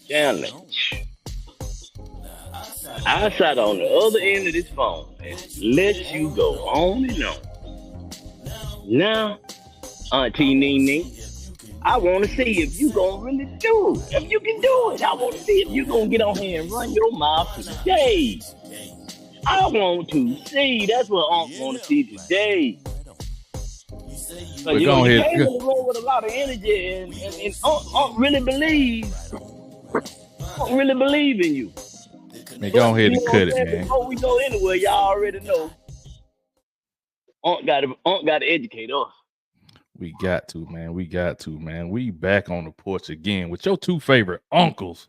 Challenge. I sat on the other end of this phone and let you go on and on. Now, Auntie Nene, I want to see if you gonna really do it. If you can do it, I want to see if you gonna get on here and run your mouth today. I want to see. That's what I want to see today. Cause But go you ahead. came in the room with a lot of energy and don't really believe in you. Man, But go ahead you and know what cut I'm it, saying? man. Before we go anywhere, y'all already know Aunt got to educate us. We got to, man. We got to, man. We back on the porch again with your two favorite uncles.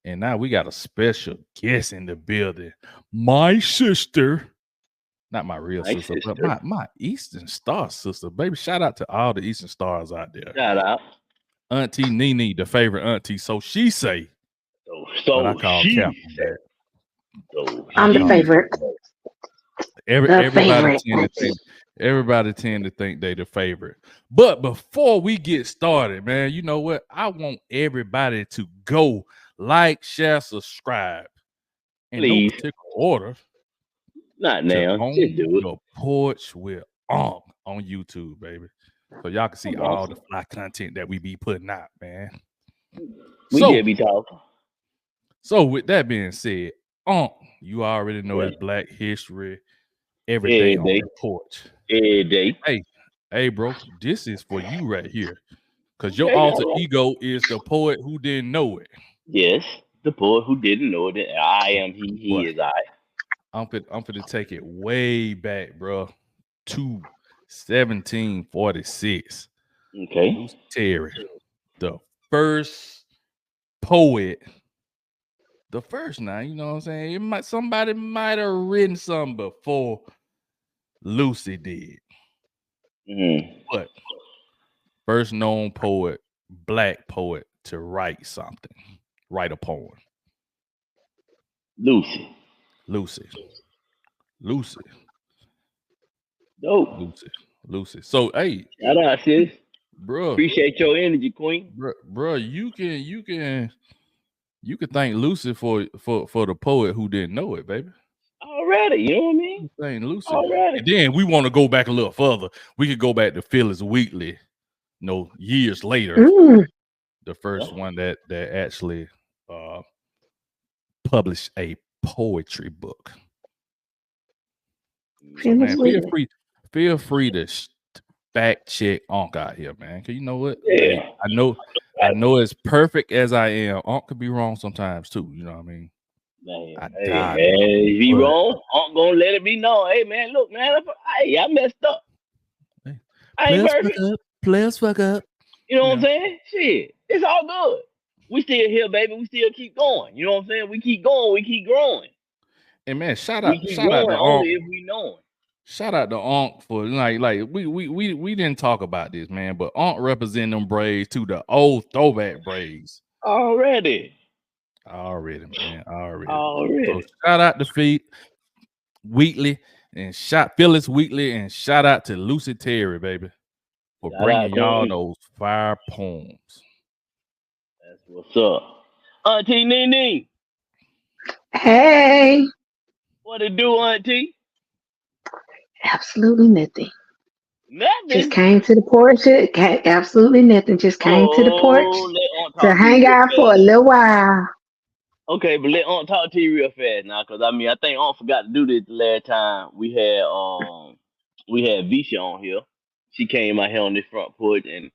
And now we got a special guest in the building. My sister. Not my real My sister, but sister. my Eastern Star sister. Baby, shout out to all the Eastern Stars out there. Shout out. Auntie Nene, the favorite auntie. So she say, but I So call she Captain said. that. So I I'm the call she favorite. The everybody favorite. tend to think they the favorite. But before we get started, man, you know what? I want everybody to go like, share, subscribe in no please, particular order not to now. Just Own do it. Your Porch with on YouTube, baby. So y'all can see Come all on. the fly content that we be putting out, man. We So, just be talking with that being said, you already know it's Black History every day every on day. the porch. Every day. Hey, bro, this is for you right here. Because your Okay, alter all right. ego is the poet who didn't know it. Yes, the poet who didn't know that I am he But is I. I'm finna take it way back, bro, to 1746. Okay. Lucy Terry, the first poet, the first now, you know what I'm saying? Somebody might have written something before Lucy did. Mm-hmm. But first known poet, black poet to write something, write a poem. Lucy. Lucy. Lucy. Dope. Lucy. Lucy. So hey, Shout out, sis. bro, Appreciate your energy, Queen. bro, you can thank Lucy for the poet who didn't know it, baby. Already, you know what I mean? Thank Lucy. Already. And then we want to go back a little further. We could go back to Phyllis Wheatley, years later. Mm. The first one that actually published a poetry book. So man, feel free to fact check Unc out here, man. Cause you know what? Yeah. Hey, I know as perfect as I am, Unc could be wrong sometimes too. You know what I mean? Man, I hey, died, man, if he but- wrong, I'm gonna let it be known. Hey, man, look, man, I messed up. Hey, I ain't perfect. Players fuck up. You know what I'm saying? Shit, it's all good. We still here, baby. We still keep going. You know what I'm saying? We keep going. We keep growing. And man, shout We out keep to growing only Unc. if we know it. Shout out to Unc for we didn't talk about this, man, but Unc representing them braids to the old throwback braids. Already, man. already. So shout out to Wheatley and Phyllis Wheatley and shout out to Lucy Terry, baby, for Shout bringing out, y'all Queen. those fire poems. That's what's up. Auntie Nene, Hey, what it do, Auntie? absolutely nothing. Nothing. Just came to the porch. Absolutely nothing. Just came to the porch let Aunt to talk to you hang real out for a fast. little while. Okay, but let Aunt talk to you real fast now, cause I mean I think Aunt forgot to do this the last time we had Visha on here. She came out here on this front porch, and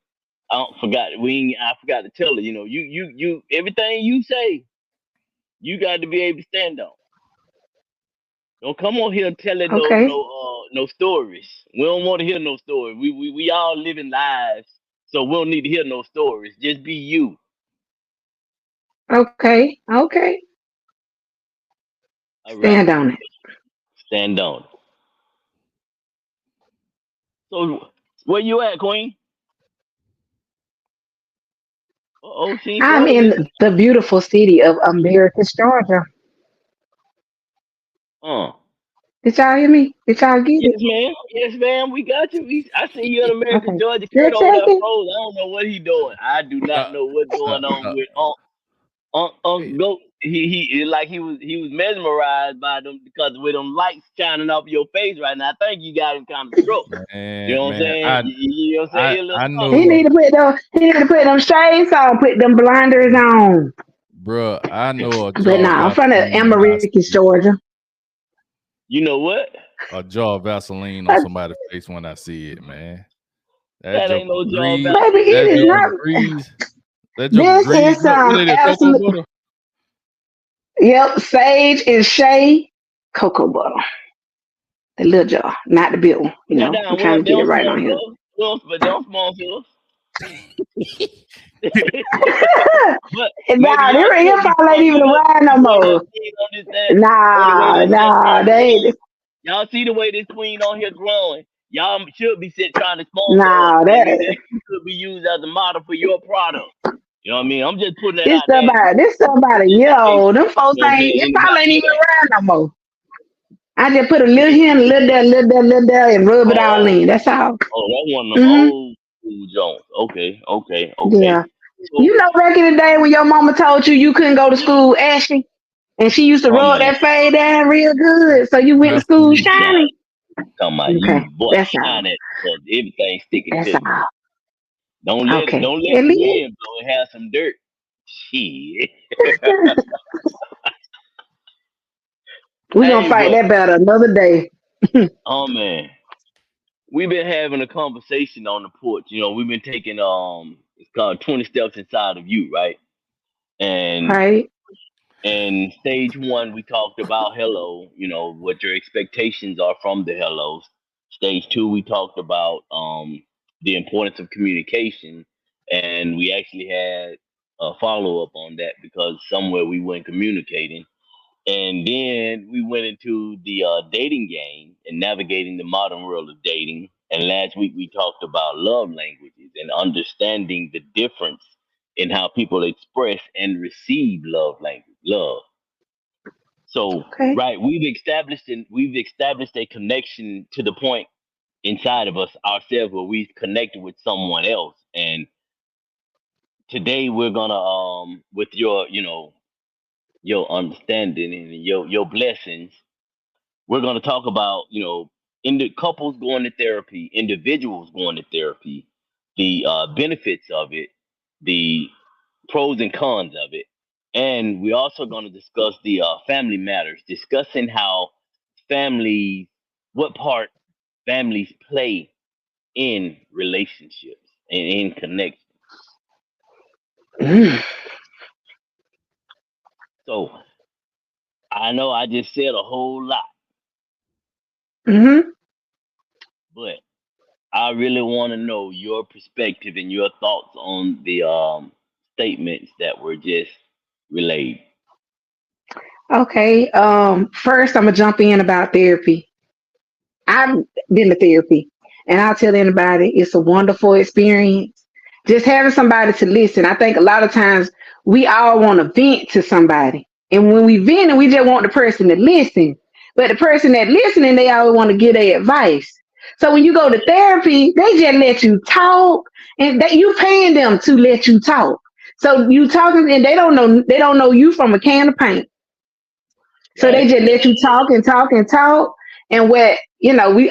I forgot to tell her. You know, you everything you say, you got to be able to stand on. Don't come on here telling Okay. no stories. We don't want to hear no stories. We all living lives, so we don't need to hear no stories. Just be you. Okay. Okay. All Stand right, on it. stand on. So where you at, Queen? Oh, she ain't I'm quiet. in the beautiful city of Americus, Georgia. Did y'all hear me? Did y'all get Yes, it? ma'am. Yes, ma'am. We got you. I see you in America, Okay. Georgia. Kurt Just over there checking. froze. I don't know what he doing. I do not know what's going on with Aunt. Hey, Go. He like he was mesmerized by them because with them lights shining off your face right now. I think you got him kind of struck. You know what I'm man, saying? You know what I'm saying? I He a little I something. He need know, to put them. He need to put them shades on. Put them blinders on. bruh. I know a But jar of nah, I'm from the Vaseline when I Amaricus, see Georgia. You know what? a jar of Vaseline on But somebody's face when I see it, man. That That ain't joker no job grease, baby, Vaseline, it that is man. joker not. grease, that joker This grease. is What some is it? Cocoa absolute. butter? Yep, sage and shea cocoa butter. The little jar, not the big one. That I'm down. trying to They get it don't right smoke on here. us. They don't smoke us. But maybe Nah, y'all your should be phone ain't smoking. even around no The way that more. queen on this that on the way Nah, this that nah, thing they growing. ain't. Y'all see the way this queen on here growing. Y'all should be sitting trying to sponsor her. Nah, Maybe that that could be used as a model for your product. You know what I mean? I'm just putting that this out stuff there about this stuff about a just year in case. old. Them folks You know what I'm ain't. saying? It probably Anybody ain't hear even that? around no more. I just put a little here, and a little there, little there, little there, and rub it all Oh, in. That's all. that's one of them Mhm. old school Jones. Okay. Yeah. So, Back in the day when your mama told you couldn't go to school ashy, and she used to oh rub man, that fade down real good, so you went to school Absolutely. nah, shiny. talking about Okay, you, boy, that's all. shine at because everything sticking That's to you. all. Don't Okay. let At the least wind blow and have some dirt. Shit. we gonna Hey, fight but that battle another day. oh man, we've been having a conversation on the porch. You know, we've been taking it's called 20 steps inside of you, right? And Right? in stage one, we talked about hello. You know what your expectations are from the hellos. Stage two, we talked about the importance of communication, and we actually had a follow up on that because somewhere we weren't communicating. And then we went into the dating game and navigating the modern world of dating. And last week we talked about love languages and understanding the difference in how people express and receive love language, love. So, Okay. right, we've established a connection to the point inside of us ourselves where we've connected with someone else. And today we're gonna with your your understanding and your blessings. We're going to talk about, in the couples going to therapy, individuals going to therapy, the benefits of it, the pros and cons of it. And we're also going to discuss the family matters, discussing how families, what part families play in relationships and in connection. Mm. So I know I just said a whole lot, Mm-hmm. but I really want to know your perspective and your thoughts on the statements that were just relayed. Okay. First, I'm gonna jump in about therapy. I've been to therapy, and I'll tell anybody it's a wonderful experience. Just having somebody to listen. I think a lot of times we all want to vent to somebody, and when we vent, and we just want the person to listen. But the person that listening, they always want to give their advice. So when you go to therapy, they just let you talk, and that you paying them to let you talk. So you talking, and they don't know you from a can of paint. So they Right? just let you talk and talk and talk. And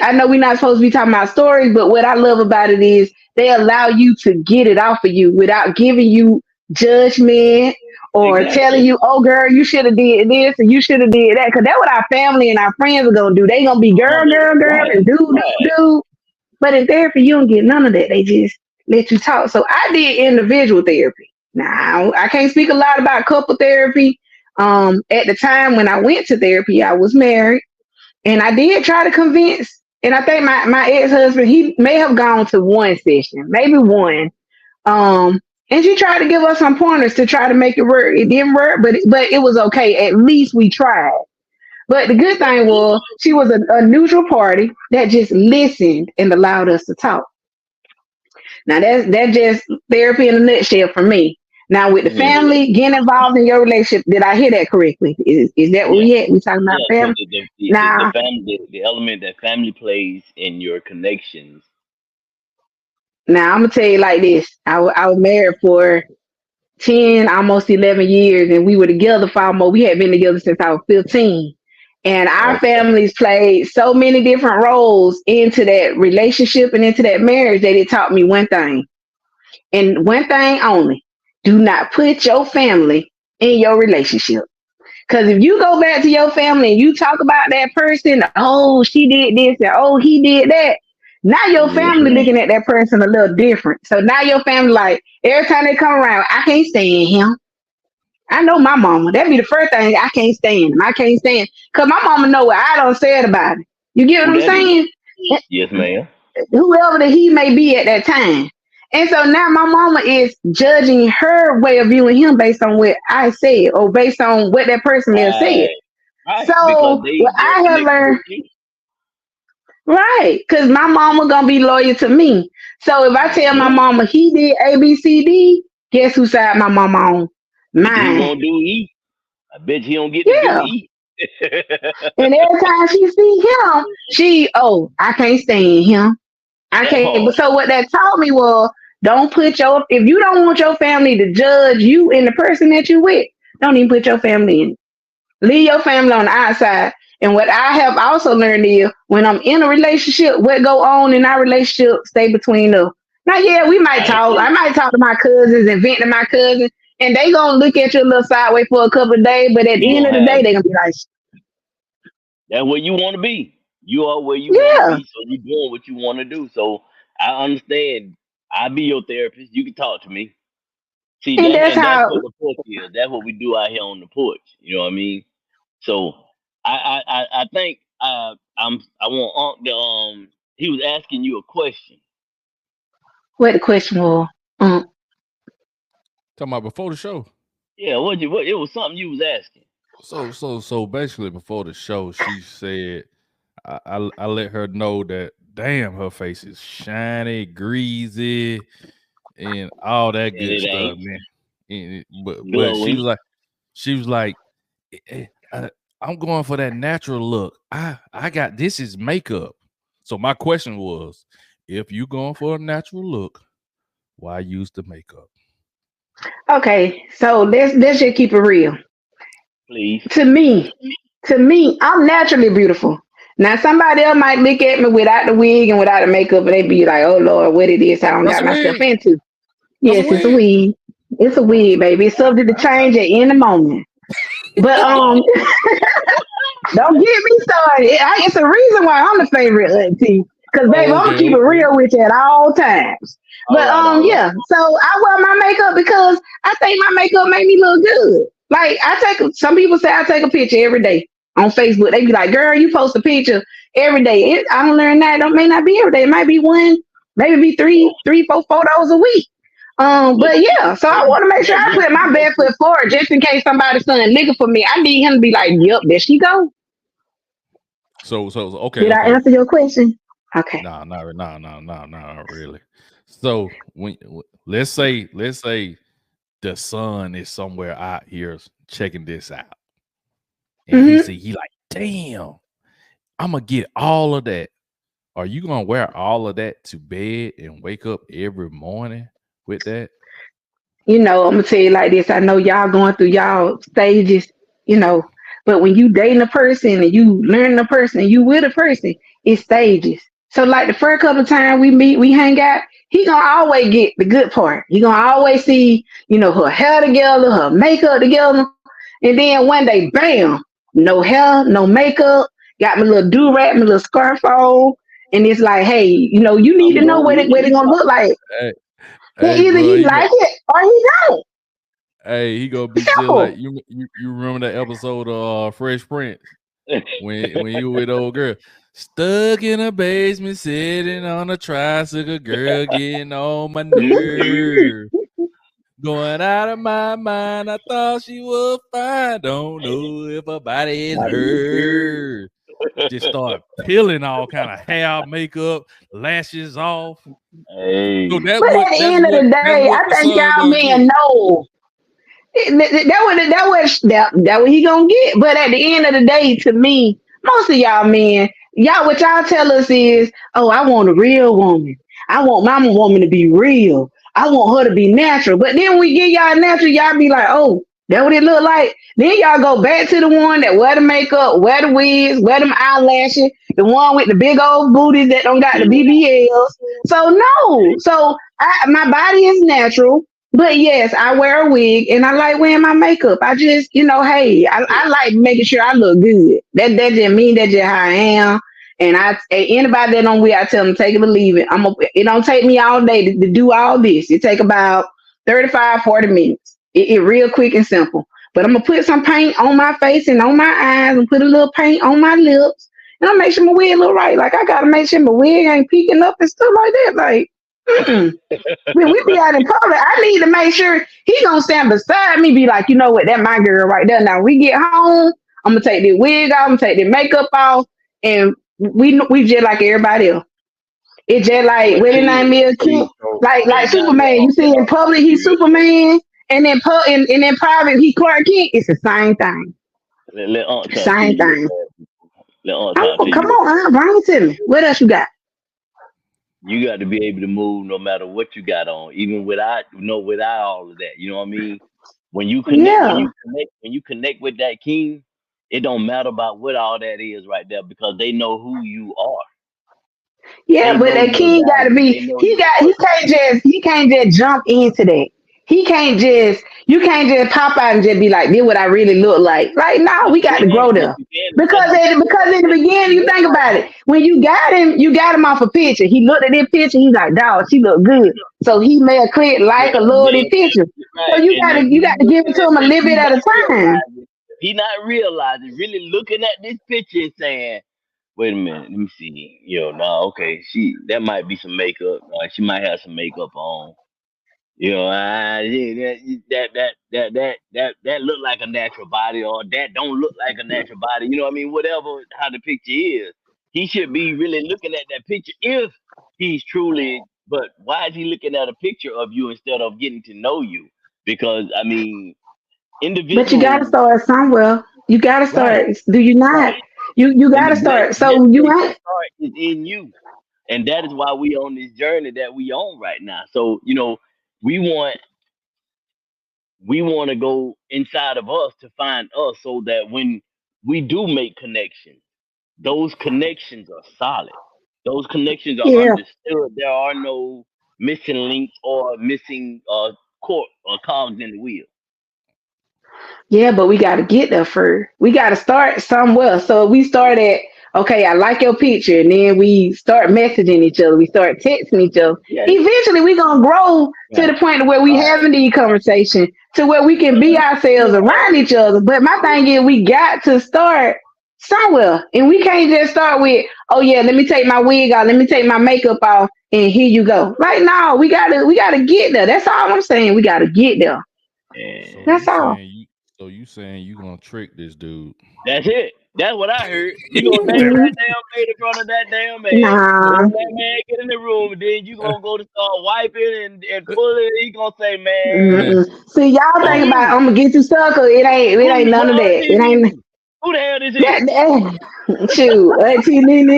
I know we're not supposed to be talking about stories, but what I love about it is they allow you to get it off of you without giving you judgment or telling Exactly. you, oh girl, you should have did this and you should have did that. Cause that's what our family and our friends are gonna do. They gonna be girl, girl, girl, Right. and do, do, Right. do. But in therapy, you don't get none of that. They just let you talk. So I did individual therapy. Now I can't speak a lot about couple therapy. At the time when I went to therapy, I was married, and I did try to convince. And I think my ex husband, he may have gone to one session, maybe one. Um, and she tried to give us some pointers to try to make it work. It didn't work, but it was okay. At least we tried. But the good thing was she was a neutral party that just listened and allowed us to talk. Now that's just therapy in a nutshell for me. Now with the Mhm. family getting involved in your relationship, did I hear that correctly? Is that where Yeah. we at? We talking about Yeah. So family? the Now, family, the element that family plays in your connections. I'm gonna tell you like this. I was married for 10, almost 11 years, and we were together for almost, we had been together since I was 15. And our Okay. families played so many different roles into that relationship and into that marriage that it taught me one thing, and one thing only: do not put your family in your relationship. Because if you go back to your family and you talk about that person, oh, she did this and oh, he did that. Now your Yes, family ma'am. looking at that person a little different. So now your family, like, every time they come around, I can't stand him. I know my mama. That'd be the first thing. I can't stand him. I can't stand, because my mama know what I don't say it about it. You get Who what I'm that is? saying? Yes, ma'am. Whoever that he may be at that time. And so now my mama is judging her way of viewing him based on what I said or based on what that person may have said. Right. Right. Because So what they're I have connected with learned, you. right, because my mama gonna be loyal to me. So if I tell my Mhm. mama he did ABCD, guess whose side my mama on? Bet you he Mine. won't do E. I bet you don't get to do Yeah. E. And every time she see him, I can't stand him. I That can't. But part. so what that taught me was, don't put your, if you don't want your family to judge you and the person that you with, don't even put your family in. Leave your family on the outside. And what I have also learned is, when I'm in a relationship, what go on in our relationship stay between us. Now, yeah, we might Right. talk. I might talk to my cousins and vent to my cousins, and they gonna look at you a little sideways for a couple of days. But at You the end of gonna the day, have they gonna be like, that's where you want to be. You are where you want to yeah. be, so you doing what you want to do. So I understand. I'll be your therapist. You can talk to me. See And that, that's and that's how. what the porch is. That's what we do out here on the porch. You know what I mean? So I think I want he was asking you a question. What the question was? Um, Talking about before the show. Yeah, what it was something you was asking. So basically before the show, she said I let her know that damn her face is shiny, greasy, and all that And good it stuff, ain't man. But glowing. she was like, "Eh, I'm going for that natural look. I got this is makeup. So my question was, if you going for a natural look, why use the makeup? okay, so let's just keep it real. Please. To me, I'm naturally beautiful. Now somebody else might look at me without the wig and without the makeup, and they be like, "Oh Lord, what it is I don't That's a got myself wig. into." That's a Yes, it's a wig. wig. It's a wig, baby. It's subject to change at any moment. But don't get me started. It's a reason why I'm the favorite auntie. Cause baby, I'm Oh, gonna okay, keep it okay. real with you at all times. All But right, all right. yeah. So I wear my makeup because I think my makeup make me look good. Like some people say I take a picture every day on Facebook. They be like, "Girl, you post a picture every day." I don't learn that. It may not be every day. It might be one, maybe be three, four photos a week. Well, But yeah, so I want to make sure I put you my gonna best foot forward just in case somebody's son looking for me. I need him to be like, "Yep, there she go." So okay, Did I okay. answer your question? Okay. Not really. So let's say the son is somewhere out here checking this out, and Hmm. he like, damn, I'm gonna get all of that. Are you gonna wear all of that to bed and wake up every morning with that? I'm gonna tell you like this. I know y'all going through y'all stages, you know, but when you dating a person and you learning a person and you with a person, it's stages. So like the first couple of times we meet, we hang out, he gonna always get the good part. He gonna always see, her hair together, her makeup together, and then one day, bam, no hair, no makeup, got my little do rag, my little scarf on, and it's like, hey, you need I'm to know going what with it you. gonna look like. Hey, And hey, either bro, he like it or he don't. he gonna be just like Simple. you remember that episode of Fresh Prince when you with old girl stuck in a basement sitting on a tricycle, girl getting on my nerve. Going out of my mind, I thought she was fine. Don't know if her body is hurt. Just start peeling all kind of hair, makeup, lashes off. So Hey, But at the end of the that's day, what I the think son y'all gonna get. men know that what he gonna get. But at the end of the day, to me, most of y'all men, what y'all tell us is, oh, I want a real woman. I want my woman to be real. I want her to be natural. But then when we get y'all natural, y'all be like, oh, that what it look like. Then y'all go back to the one that wear the makeup, wear the wigs, wear them eyelashes, the one with the big old booties that don't got the BBLs. So no, so my body is natural. But yes, I wear a wig and I like wearing my makeup. I just, hey, I like making sure I look good. That just mean that's just how I am. And anybody that don't wear, I tell them take it or leave it. It don't take me all day to do all this. It take about 35, 40 minutes. It real quick and simple. But I'm gonna put some paint on my face and on my eyes and put a little paint on my lips. And I make sure my wig look right. Like I gotta make sure my wig ain't peeking up and stuff like that. Like, when we be out in public, I need to make sure he gonna stand beside me, be like, you know what, that my girl right there. Now we get home, I'm gonna take the wig off, I'm gonna take the makeup off, and we just like everybody else. It's just like when it ain't me a kid, like Superman. You see in public he's Superman, and then in private he Clark Kent. It's the same thing. Same thing. Come on, bring it to me. What else you got? You got to be able to move no matter what you got on, even without all of that. You know what I mean? When you connect with that king, it don't matter about what all that is right there because they know who you are. Yeah, but that king got to be. He can't just jump into that. You can't just pop out and just be like, this what I really look like. Like, no, we got to grow there. Because in the beginning, you think about it. When you got him off a picture. He looked at this picture, he's like, dog, she look good. So he may have clicked like a little this picture. So you gotta give it to him a little bit at a time. He not realizing, really looking at this picture and saying, wait a minute, let me see. Okay, that might be some makeup. She might have some makeup on. That look like a natural body, or that don't look like a natural body. You know what I mean? Whatever how the picture is, he should be really looking at that picture if he's truly. But why is he looking at a picture of you instead of getting to know you? Because I mean, individuals. But you gotta start somewhere. You gotta start. Right. Do you not? Right. You gotta start. So you ain't. Start is in you, and that is why we on this journey that we on right now. So we want to go inside of us to find us so that when we do make connections, those connections are solid. Those connections are understood. There are no missing links or missing cogs in the wheel. Yeah, but we got to get there first. We got to start somewhere. So we start at, okay, I like your picture. And then we start messaging each other. We start texting each other. Yeah. Eventually, we're going to grow to the point where we having these conversations to where we can be ourselves around each other. But my thing is, we got to start somewhere. And we can't just start with, oh, yeah, let me take my wig off. Let me take my makeup off. And here you go. Like, no, we gotta get there. That's all I'm saying. We got to get there. So that's all. So you saying you gonna trick this dude? That's it. That's what I heard. You gonna name that damn maid in front of that damn man. Nah. When that man get in the room, and then you gonna go to start wiping and pulling. He gonna say, man. See, y'all think about I'm gonna get you sucker. It ain't none of that. It ain't. Who the hell is this? Shoot,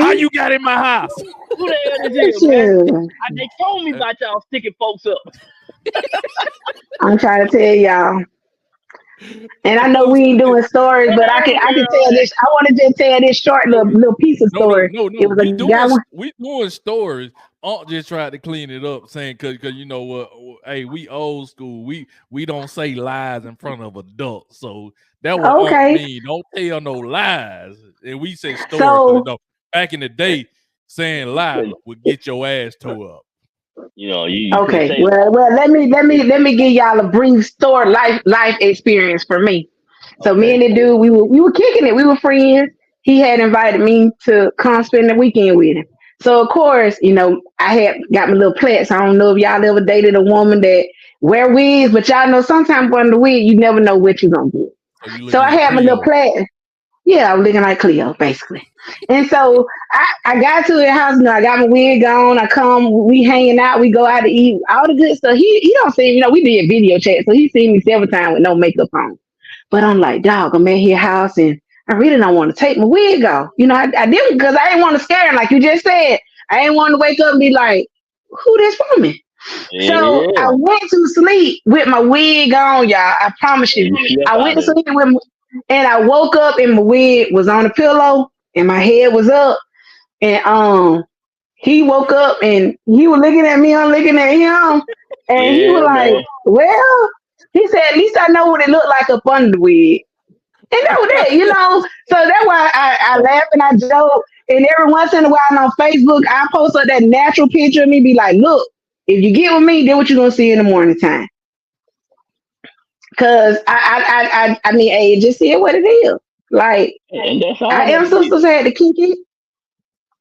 how you got in my house? Who the hell is this, man? They told me about y'all sticking folks up. I'm trying to tell y'all. And I know we ain't doing stories, but I can tell this. I want to just tell this short little piece of story. No. We doing stories. Aunt just tried to clean it up, saying because you know what? Hey, we old school. We don't say lies in front of adults. So that what Aunt mean. Don't tell no lies. And we say stories. So, back in the day, saying lies would get your ass tore up. Okay. Well, let me give y'all a brief story, life experience for me. So me and the dude, we were kicking it. We were friends. He had invited me to come spend the weekend with him. So of course, I had got my little plaits. I don't know if y'all ever dated a woman that wear wigs, but y'all know sometimes under the wig, you never know what you're gonna get. So I had my little plait. Yeah, I was looking like Cleo, basically. And so I got to the house, I got my wig on, I come, we hanging out, we go out to eat, all the good stuff. He don't see, we did video chat, so he seen me several times with no makeup on. But I'm like, dog, I'm at his house and I really don't want to take my wig off. I didn't because I didn't want to scare him, like you just said. I didn't want to wake up and be like, who this woman? So I Yeah. went to sleep with my wig on, y'all. I promise And you. you slept I went out to of sleep with, and I woke up and my wig was on the pillow and my head was up. And he woke up and he was looking at me. I'm looking at him, and he was Yeah, like, man. "Well," he said, "at least I know what it looked like up under the wig." And that was it, you know. So that's why I laugh and I joke. And every once in a while on Facebook, I post up that natural picture of me, be like, "Look, if you get with me, then what you gonna see in the morning time?" Cause I mean, hey, just see it what it is. Like And that's our all that is. ancestors had the kinky.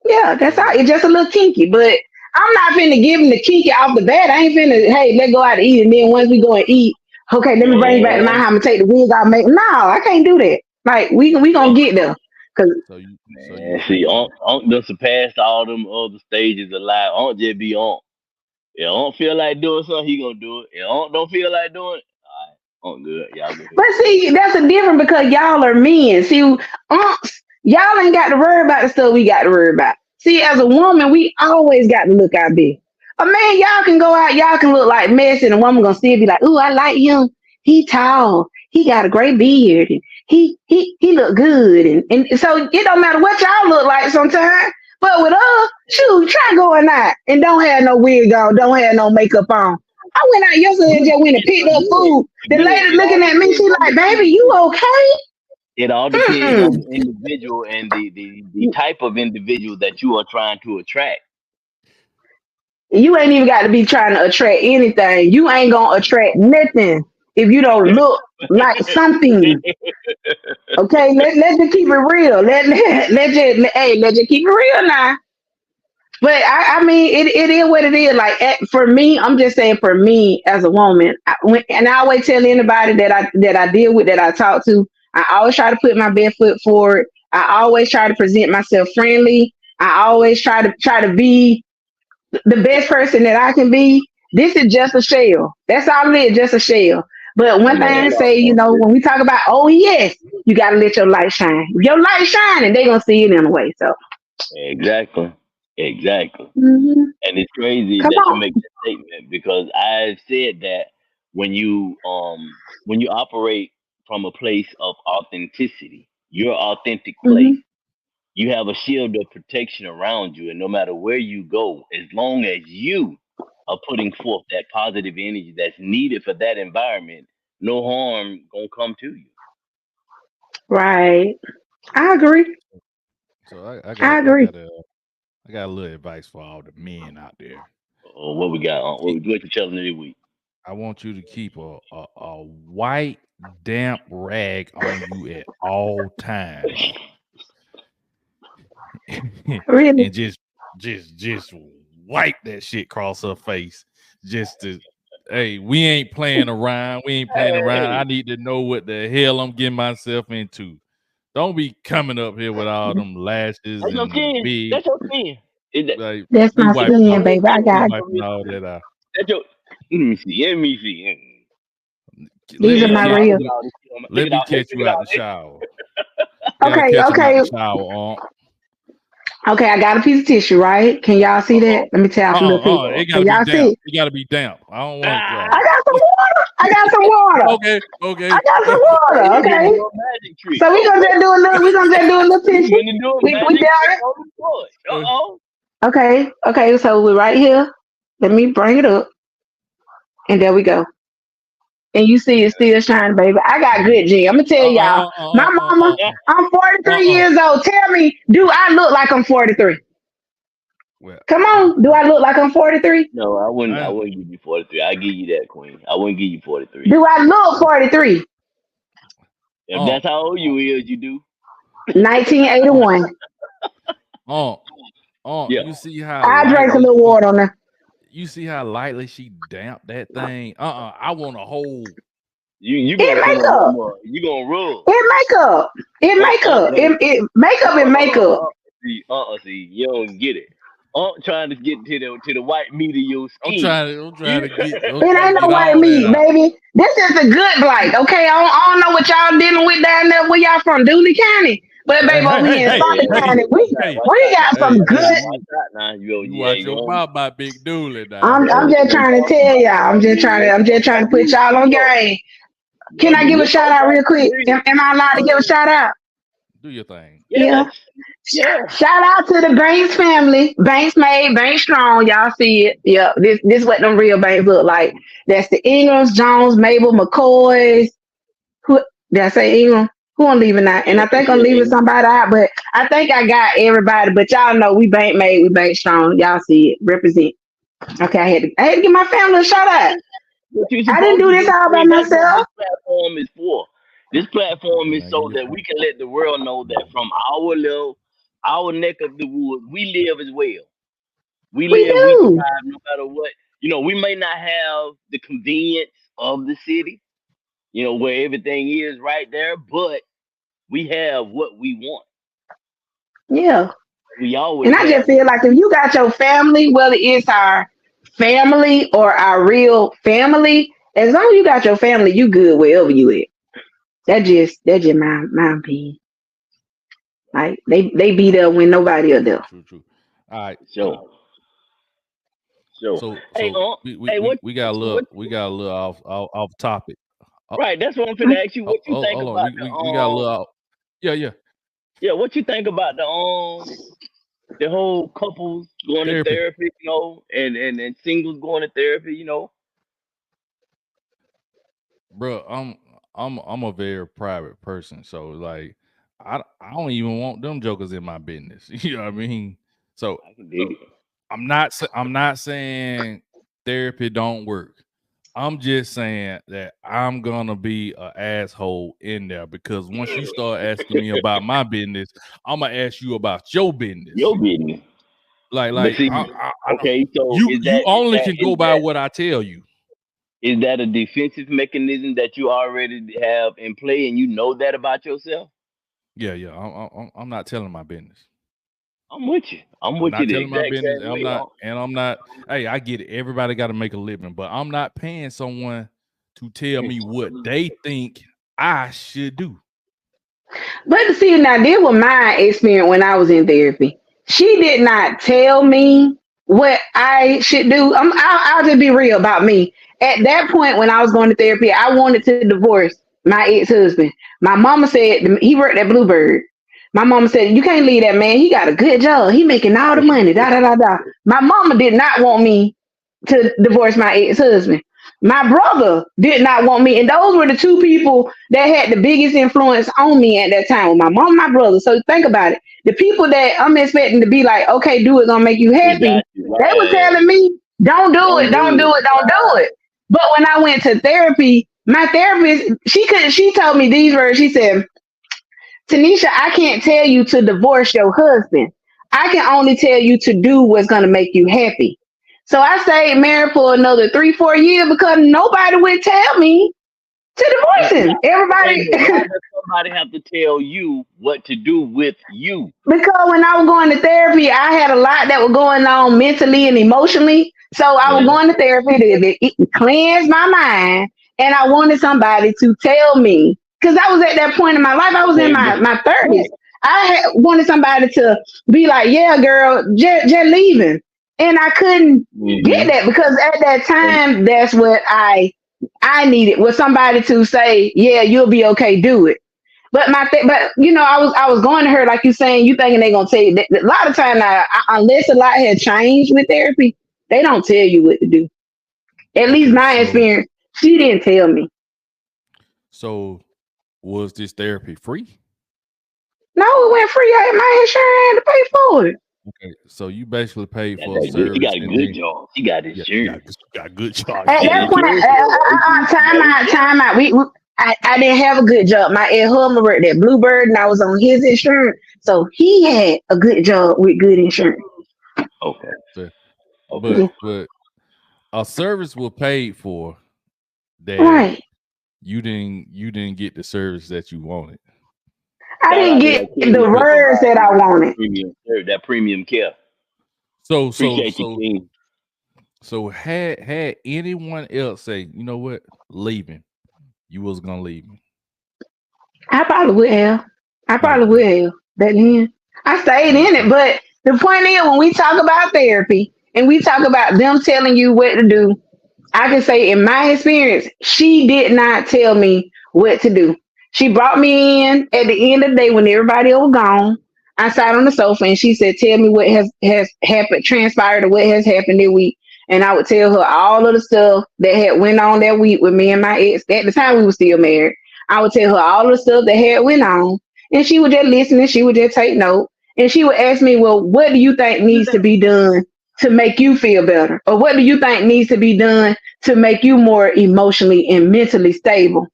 Yeah, that's all. So It's just a little kinky, but I'm not finna give him the kinky off the bat. I ain't finna, hey, let's go out to eat, and then once we go and eat, okay, let me bring you back to my Man, house and take the wig off. Make no, I can't do that. Like we gonna get there, cause so you man. See, Unc done surpassed all them other stages of life. Unc just be Unc. If Unc feel like doing something, he gonna do it. If Unc don't feel like doing it, all right, Unc good. Y'all go but ahead. see, that's a different because y'all are men. See, y'all ain't got to worry about the stuff we got to worry about. See, as a woman, we always got to look our best. A man, y'all can go out, y'all can look like mess, and a woman gonna still be like, "Ooh, I like him. He tall. He got a great beard, and he look good." And so it don't matter what y'all look like sometimes. But with us, shoot, try going out and don't have no wig on, don't have no makeup on. I went out yesterday and But just went and picked up again, food. The again, lady it all looking at me, she depends on like, the "Baby, you individual. okay?" It all depends on Mm-mm. the individual and the type of individual that you are trying to attract. You ain't even got to be trying to attract anything. You ain't gonna attract nothing if you don't look like something. Okay, let's just keep it real. Let's just keep it real now. But I mean, it is what it is. Like for me, I'm just saying for me as a woman, and I always tell anybody that I deal with, that I talk to, I always try to put my best foot forward. I always try to present myself friendly. I always try to be the best person that I can be. This is just a shell. That's all it is, just a shell. But one thing Man, I say, when we talk about, oh yes, you gotta let your light shine. If your light shining, they gonna see it anyway. So exactly, exactly. mhm. And it's crazy Come that you on. make that statement because I've said that when you operate from a place of authenticity, your authentic place, Hmm. you have a shield of protection around you, and no matter where you go, as long as you are putting forth that positive energy that's needed for that environment, no harm gonna come to you. Right. I agree. so I I got I agree. got a I got a little advice for all the men out there. What we got? Keep, What you telling me this week? I want you to keep a white damp rag on you at all times, Really. and just wipe that shit across her face. Just to, hey, we ain't playing around. We ain't playing around. I Hey, need to know what the hell I'm getting myself into. Don't be coming up here with all them lashes that's your and skin. big, That's your skin. like, That's be my It don't wiping skin, all, always baby. I get be got clean you. from wiping your all skin. that out. That's your. Let me see. Let me see. Let These Look are me at my all catch my. real. Look at all this shit on my. Look let at me all. Hey, catch look you at out all the this. shower. Gotta Okay, catch him out the okay, shower. okay. I got a piece of tissue, right? Can y'all see Uh that? Let me tell you a little piece. oh. It Can gotta be y'all see damp. it? It gotta be damp. I don't want it dry. I Ah! got some water. I got some water. Okay, I okay. got some Hey, water. he finna Okay. do a magic trick. So we Oh gonna just wait, do a little. We gonna just do a little he tissue. finna do a We magic got trick it. on the porch. Uh, Oh. Okay. Okay. So we're right here. Let me bring it up, and there we go. And you see it's still shining, baby. I got good genes. I'm gonna tell uh, y'all. uh, My uh, uh, mama. uh, I'm uh, 43 uh. years old. Tell me, do I look like I'm 43? Well, Come on. Do I look like I'm 43? No, I wouldn't. I I, wouldn't give you 43. I give you that, Queen. I wouldn't give you 43. Do I look 43? If uh, that's how old uh, you is, you do. 1981. uh, Yeah. you see how I drank a lightly little water on there. you see how lightly she damped that thing. I want a whole. You It gonna put on one makeup. more. You gonna rub. It makeup. It makeup. No. It makeup and makeup. See, you don't get it. Trying to get to the white meat of your I'm skin. trying to. I'm trying You, to get. I'm It trying to ain't no get white all that meat, out. baby. This is the good blight. Okay, I don't know what y'all dealing with down there. Where y'all from, Dooley County? But baby, over here in Sunday County, we got some good. You watch your mouth, my big dooley. I'm just trying to tell y'all. I'm just trying to put y'all on game. Can I give a shout out real quick? Am I allowed to give a shout out? Do your thing. Yeah. Shout out to the Banks family. Banks made, Banks strong. Y'all see it. Yeah. This what them real banks look like. That's the Ingrams, Jones, Mabel, McCoys. Who did I say Ingram? Who I'm leaving out? And I think I'm leaving somebody out, but I think I got everybody. But y'all know we bank made, we bank strong. Y'all see it. Represent. Okay, I had to give my family a shout out. I didn't do this all by myself. This platform is for. This platform is so that we can let the world know that from our neck of the woods, we live as well. We survive no matter what. We may not have the convenience of the city, where everything is right there, but we have what we want. Yeah. We always. And I just feel like if you got your family, whether it's our family or our real family, as long as you got your family, you good wherever you at. That's just my opinion. Like they be there when nobody else there. True. All right. So we got a little off topic. Right, that's what I'm finna ask you. What you think about we got a little. Yeah. Yeah, what you think about the whole couples going to therapy, and singles going to therapy, Bro, I'm a very private person, so like I don't even want them jokers in my business. You know what I mean? So I'm not saying therapy don't work. I'm just saying that I'm gonna be an asshole in there because once you start asking me about my business, I'm gonna ask you about your business. Your business. Like, see, okay, so you only can go by what I tell you. Is that a defensive mechanism that you already have in play, and you know that about yourself? Yeah. I'm not telling my business. I'm with you. I'm with not you. Telling my business. I'm not. Hey, I get it. Everybody got to make a living, but I'm not paying someone to tell me what they think I should do. But see, now this was my experience when I was in therapy. She did not tell me what I should do. I'll just be real about me. At that point, when I was going to therapy, I wanted to divorce my ex-husband. My mama said he worked at Bluebird. My mama said, you can't leave that man. He got a good job. He making all the money. Da da da da. My mama did not want me to divorce my ex-husband. My brother did not want me. And those were the two people that had the biggest influence on me at that time. My mom, my brother. So think about it. The people that I'm expecting to be like, okay, do it, gonna make you happy. Right. They were telling me, don't do it. But when I went to therapy, my therapist, she told me these words. She said, Tanisha, I can't tell you to divorce your husband. I can only tell you to do what's going to make you happy. So I stayed married for another 3-4 years because nobody would tell me to divorce him. Everybody. Why does somebody have to tell you what to do with you? Because when I was going to therapy, I had a lot that was going on mentally and emotionally. So I was going to therapy to cleanse my mind. And I wanted somebody to tell me, because I was at that point in my life, I was in my 30s. I wanted somebody to be like, yeah, girl, just leaving. And I couldn't get that because at that time, that's what I needed, was somebody to say, yeah, you'll be okay, do it. But I was going to her, like you saying, you thinking they're going to tell you. A lot of time, unless a lot had changed with therapy, they don't tell you what to do. At least my experience, she didn't tell me. So was this therapy free? No, it went free. My insurance had to pay for it. Okay, so you basically paid for a service. You got a good job. You got insurance. You got a good job. At that point, time out. I didn't have a good job. My ex-husband worked at Bluebird, and I was on his insurance, so he had a good job with good insurance. Okay. But a service was paid for that. Right. You didn't get the service that you wanted. I didn't get the words that I wanted. That premium care. So had anyone else say, you know what, leaving, you was gonna leave me? I probably would have. I Oh, probably will back then. I stayed in it, but the point is, when we talk about therapy and we talk about them telling you what to do, I can say in my experience, she did not tell me what to do. She brought me in at the end of the day when everybody was gone. I sat on the sofa and she said, "Tell me what has happened, transpired, or what has happened this week." And I would tell her all of the stuff that had went on that week with me and my ex. At the time, we were still married. I would tell her all the stuff that had went on, and she would just listen and she would just take note. And she would ask me, "Well, what do you think needs to be done to make you feel better, or what do you think needs to be done to make you more emotionally and mentally stable?"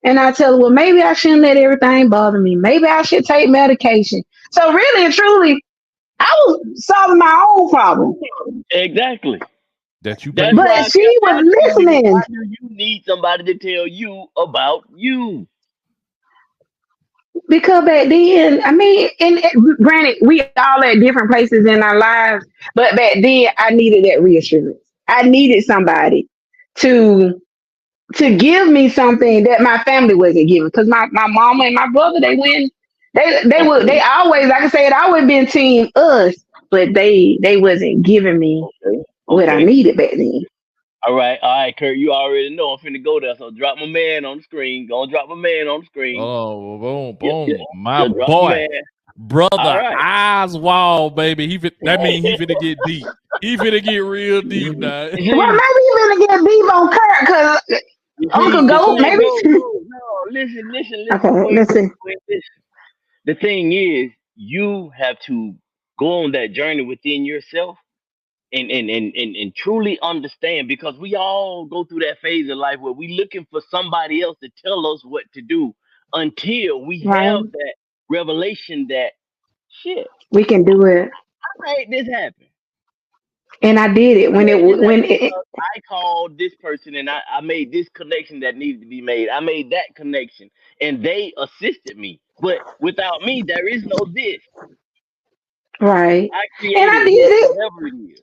And I tell her, "Well, maybe I shouldn't let everything bother me. Maybe I should take medication." So really and truly, I was solving my own problem. Exactly. that you That's pay. why But I she kept was asking you, why listening do you need somebody to tell you about you? because back then, I mean, granted, we all at different places in our lives, but back then I needed that reassurance. I needed somebody to give me something that my family wasn't giving. Because my mama and my brother, they went, they Okay. always, like I said, always been team us, but they wasn't giving me Okay. what I Okay. needed back then. All right, Kurt. You already know I'm finna go there. So drop my man on the screen. Gonna drop my man on the screen. Oh, boom, Yeah, yeah, boom. My yeah. Drop my boy, man. All brother, right. eyes wall, baby. That mean he finna get deep. He finna get real deep now. You Well, see, maybe you better get deep on Kurt, because Uncle the Goat, thing maybe. goes. No, Okay, listen. Wait, listen. listen. The thing is, you have to go on that journey within yourself and truly understand, because we all go through that phase of life where we looking for somebody else to tell us what to do until we Right, have that revelation that shit, we can do it. I made this happen. And I did it I when made this when happen it, because I called this person and I made this connection that needed to be made. I made that connection and they assisted me. But without me, there is no this. right. I And I created did this, it. whatever it is.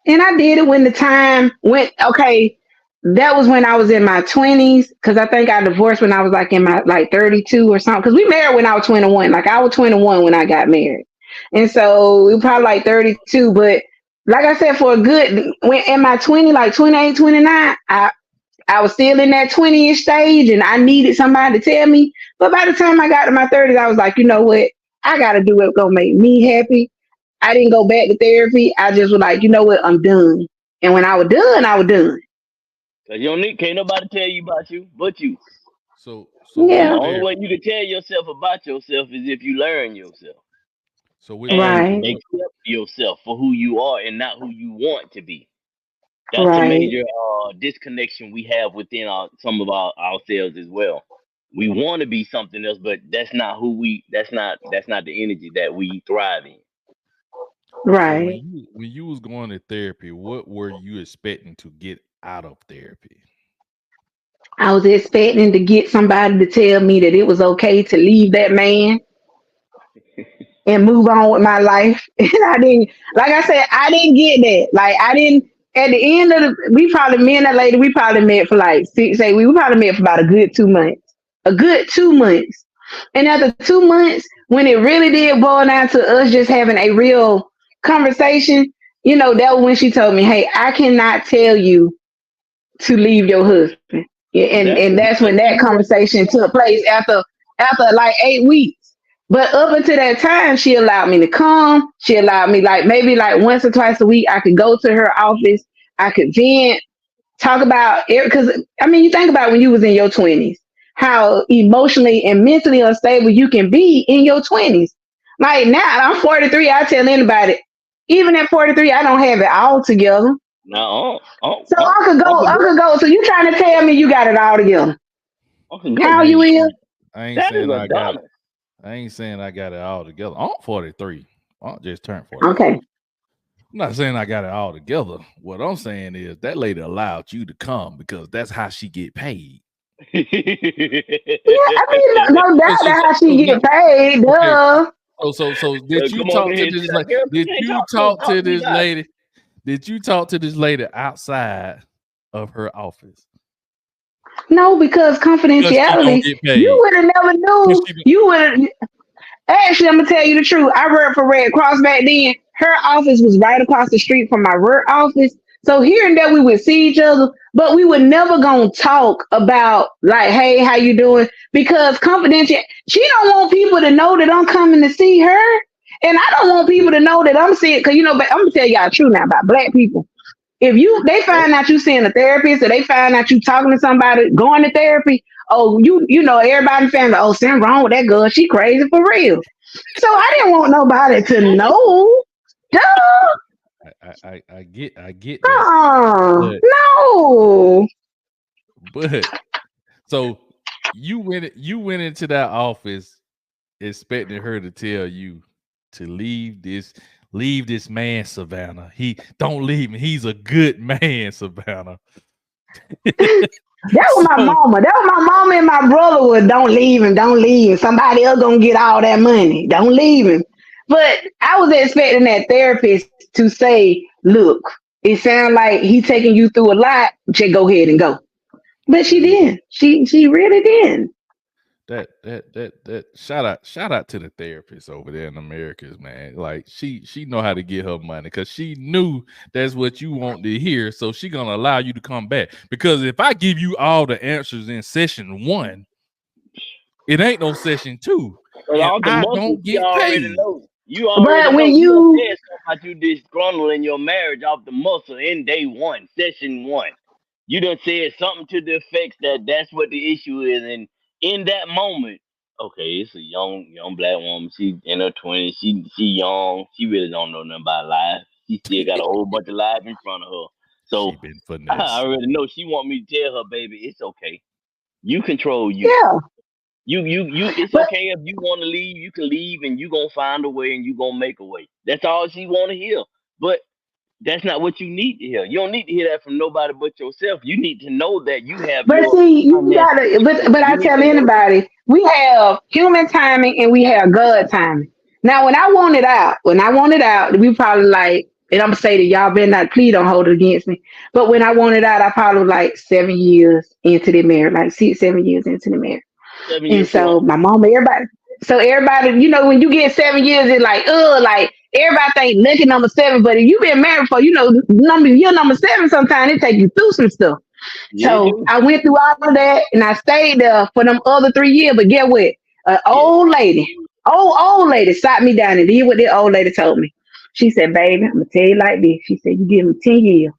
And I did it when the time went. Okay, that was when I was in my 20s, because I think I divorced when I was like in my like 32 or something. Because we married when I was 21. Like I was 21 when I got married, and so we were probably like 32. But like I said, for a good when in my 20, like 28, 29, I was still in that 20ish stage, and I needed somebody to tell me. But by the time I got to my 30s, I was like, you know what? I got to do what's gonna make me happy. I didn't go back to therapy. I just was like, you know what? I'm done. And when I was done, I was done. Cause you don't need, can't nobody tell you about you but you. So And the with Yeah. only way therapy, you can tell yourself about yourself is if you learn yourself so with and Right. therapy, accept yourself for who you are and not who you want to be. That's the Right. major disconnection we have within some of ourselves as well. We want to be something else, but that's not who we. That's not the energy that we thrive in. so Right. when you was going to therapy, what were you expecting to get out of therapy? I was expecting to get somebody to tell me that it was okay to leave that man and move on with my life. And I didn't, like I said, I didn't get that. Like I didn't. At the end of we probably me and that lady, we probably met for like 6, 8 weeks. We probably met for about a good 2 months. A good 2 months. And after 2 months, when it really did boil down to us just having a real conversation, that was when she told me, "Hey, I cannot tell you to leave your husband." Yeah, and Exactly. that's when Because that you were. conversation took place after like 8 weeks. But up until that time, she allowed me to come. She allowed me like maybe like once or twice a week I could go to her office. I could vent, talk about it, because I mean you think about when you was in your 20s, how emotionally and mentally unstable you can be in your 20s. Like now I'm 43, I tell anybody, even at 43, I don't have it all together. No, So I could go. So you trying to tell me you got it all together? Uncle Goat. How I you ain't will? I ain't That is saying I got it. Adonis. I ain't saying I got it all together. I'm 43. I just turned 43. Okay. I'm not saying I got it all together. What I'm saying is that lady allowed you to come because that's how she get paid. Yeah, I mean, no So doubt so that so, how she so now, get paid. okay. Duh. So did you Come on talk in to here, this shut like up, girl. You did can't you talk to me. talk Talk to to me this about lady? Did you talk to this lady outside of her office? No, because Because she don't confidentiality, get you paid. would have never Because knew. she be- You would have. Actually, I'm gonna tell you the truth. I worked for Red Cross back then. Her office was right across the street from my work office. So here and there we would see each other, but we would never gonna talk about like, hey, how you doing? Because confidential, she don't want people to know that I'm coming to see her, and I don't want people to know that I'm sick. Cause but I'm gonna tell y'all the truth now about black people. If they find out you seeing a therapist, or they find out you talking to somebody, going to therapy, oh, everybody in the family, oh, something wrong with that girl. She crazy for real. So I didn't want nobody to know. Duh. I get that, but No. but so you went into that office expecting her to tell you to leave this man, Savannah. He don't leave him. He's a good man, Savannah. That was my So mama. That was my mama and my brother was don't leave him, don't leave him. Somebody else gonna get all that money. Don't leave him. But I was expecting that therapist to say, look, it sounds like he taking you through a lot. Just go ahead and go. But she mm, didn't. She really didn't. that shout out to the therapist over there in Americas, man. Like she know how to get her money because she knew that's what you want to hear. So she gonna allow you to come back. Because if I give you all the answers in session 1, it ain't no session 2, But and all the I muscles, don't you get already paid. know. You already But know. when You done you said something about you disgruntled in your marriage off the muscle in day one, session one. You done said something to the effects that that's what the issue is, and in that moment, okay, it's a young black woman. She in her 20s. She young. She really don't know nothing about life. She still got a whole bunch of life in front of her. She So been I finessed. already know she want me to tell her, baby, it's okay. You control you. yeah, You it's but okay if you want to leave, you can leave and you gonna find a way and you gonna make a way. That's all she wanna hear. But that's not what you need to hear. You don't need to hear that from nobody but yourself. You need to know that you have but your see, you finances gotta. But secure. I You need tell to know anybody, we have human timing and we have God timing. Now, when I want it out, we probably like, and I'm gonna say that y'all better not, please don't hold it against me. But when I want it out, I probably was like 7 years into the marriage, like 6, 7 years into the marriage. 7 years And too so long. my mama, everybody, so everybody, when you get 7 years, it's like everybody think lucky number seven. But if you been married for, you're number seven. Sometimes it take you through some stuff. Yeah, it So do. I went through all of that, and I stayed there for them other 3 years. But get what? An Yeah. old lady, sat me down and did what the old lady told me. She said, "Baby, I'm gonna tell you like this." She said, "You give me 10 years."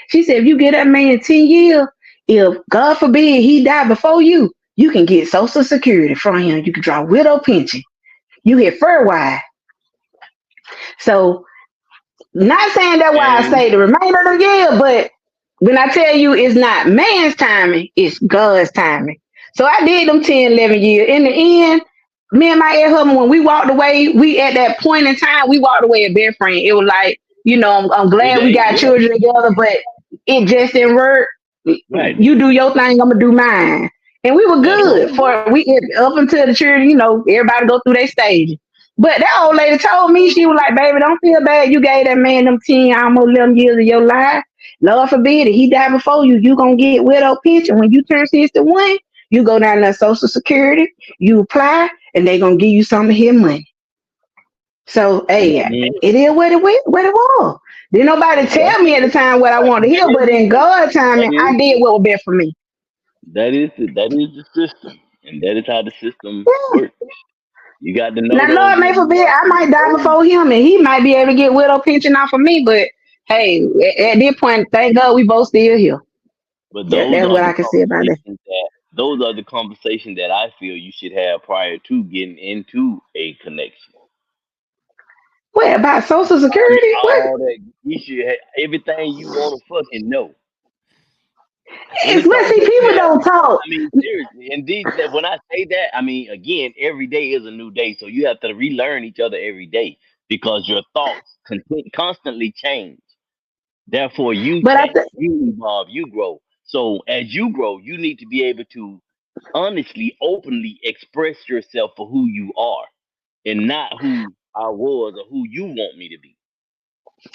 She said, "If you get that man 10 years, if God forbid he died before you can get Social Security from him. You can draw widow pension. You get fur wide." So, not saying that why I And say the remainder of the year, but when I tell you it's not man's timing, it's God's timing. So I did them 10, 11 years. In the end, me and my ex husband, when we walked away, we at that point in time, we walked away a best friend. It was like, I'm it glad we ain't got yeah, children together, but it just didn't work. right. You do your thing, I'm gonna do mine. And we were That's good all. for we up until the children, everybody go through their stage. But that old lady told me, she was like, "Baby, don't feel bad. You gave that man them 10, almost 11 years of your life. Lord forbid it. He died before you gonna get widow pension. When you turn 61, you go down to Social Security, you apply, and they gonna give you some of his money." So hey, Mhm. it is what it was. Didn't nobody That's tell me at the time what I right. wanted to hear, but in God's That timing, I is did what was best for me. that is the system. And that is how the system works. You got to know Now, those Lord may when you forbid, are I in might die those. before him, and he might be able to get widow pension off of me. But hey, at this point, thank God we both still here. But those That's are what the I can say about that. conversations that those are the conversations that I feel you should have prior to getting into a connection. What about Social I mean, Security? What? all that you should have everything you want to fucking know. It's what Anything see that you people have, don't talk. I mean, seriously. And these, that when I say that, I mean, again, every day is a new day, so you have to relearn each other every day because your thoughts constantly change. Therefore, you But I change, th- you evolve, you grow. So as you grow, you need to be able to honestly, openly express yourself for who you are and not who I was or who you want me to be.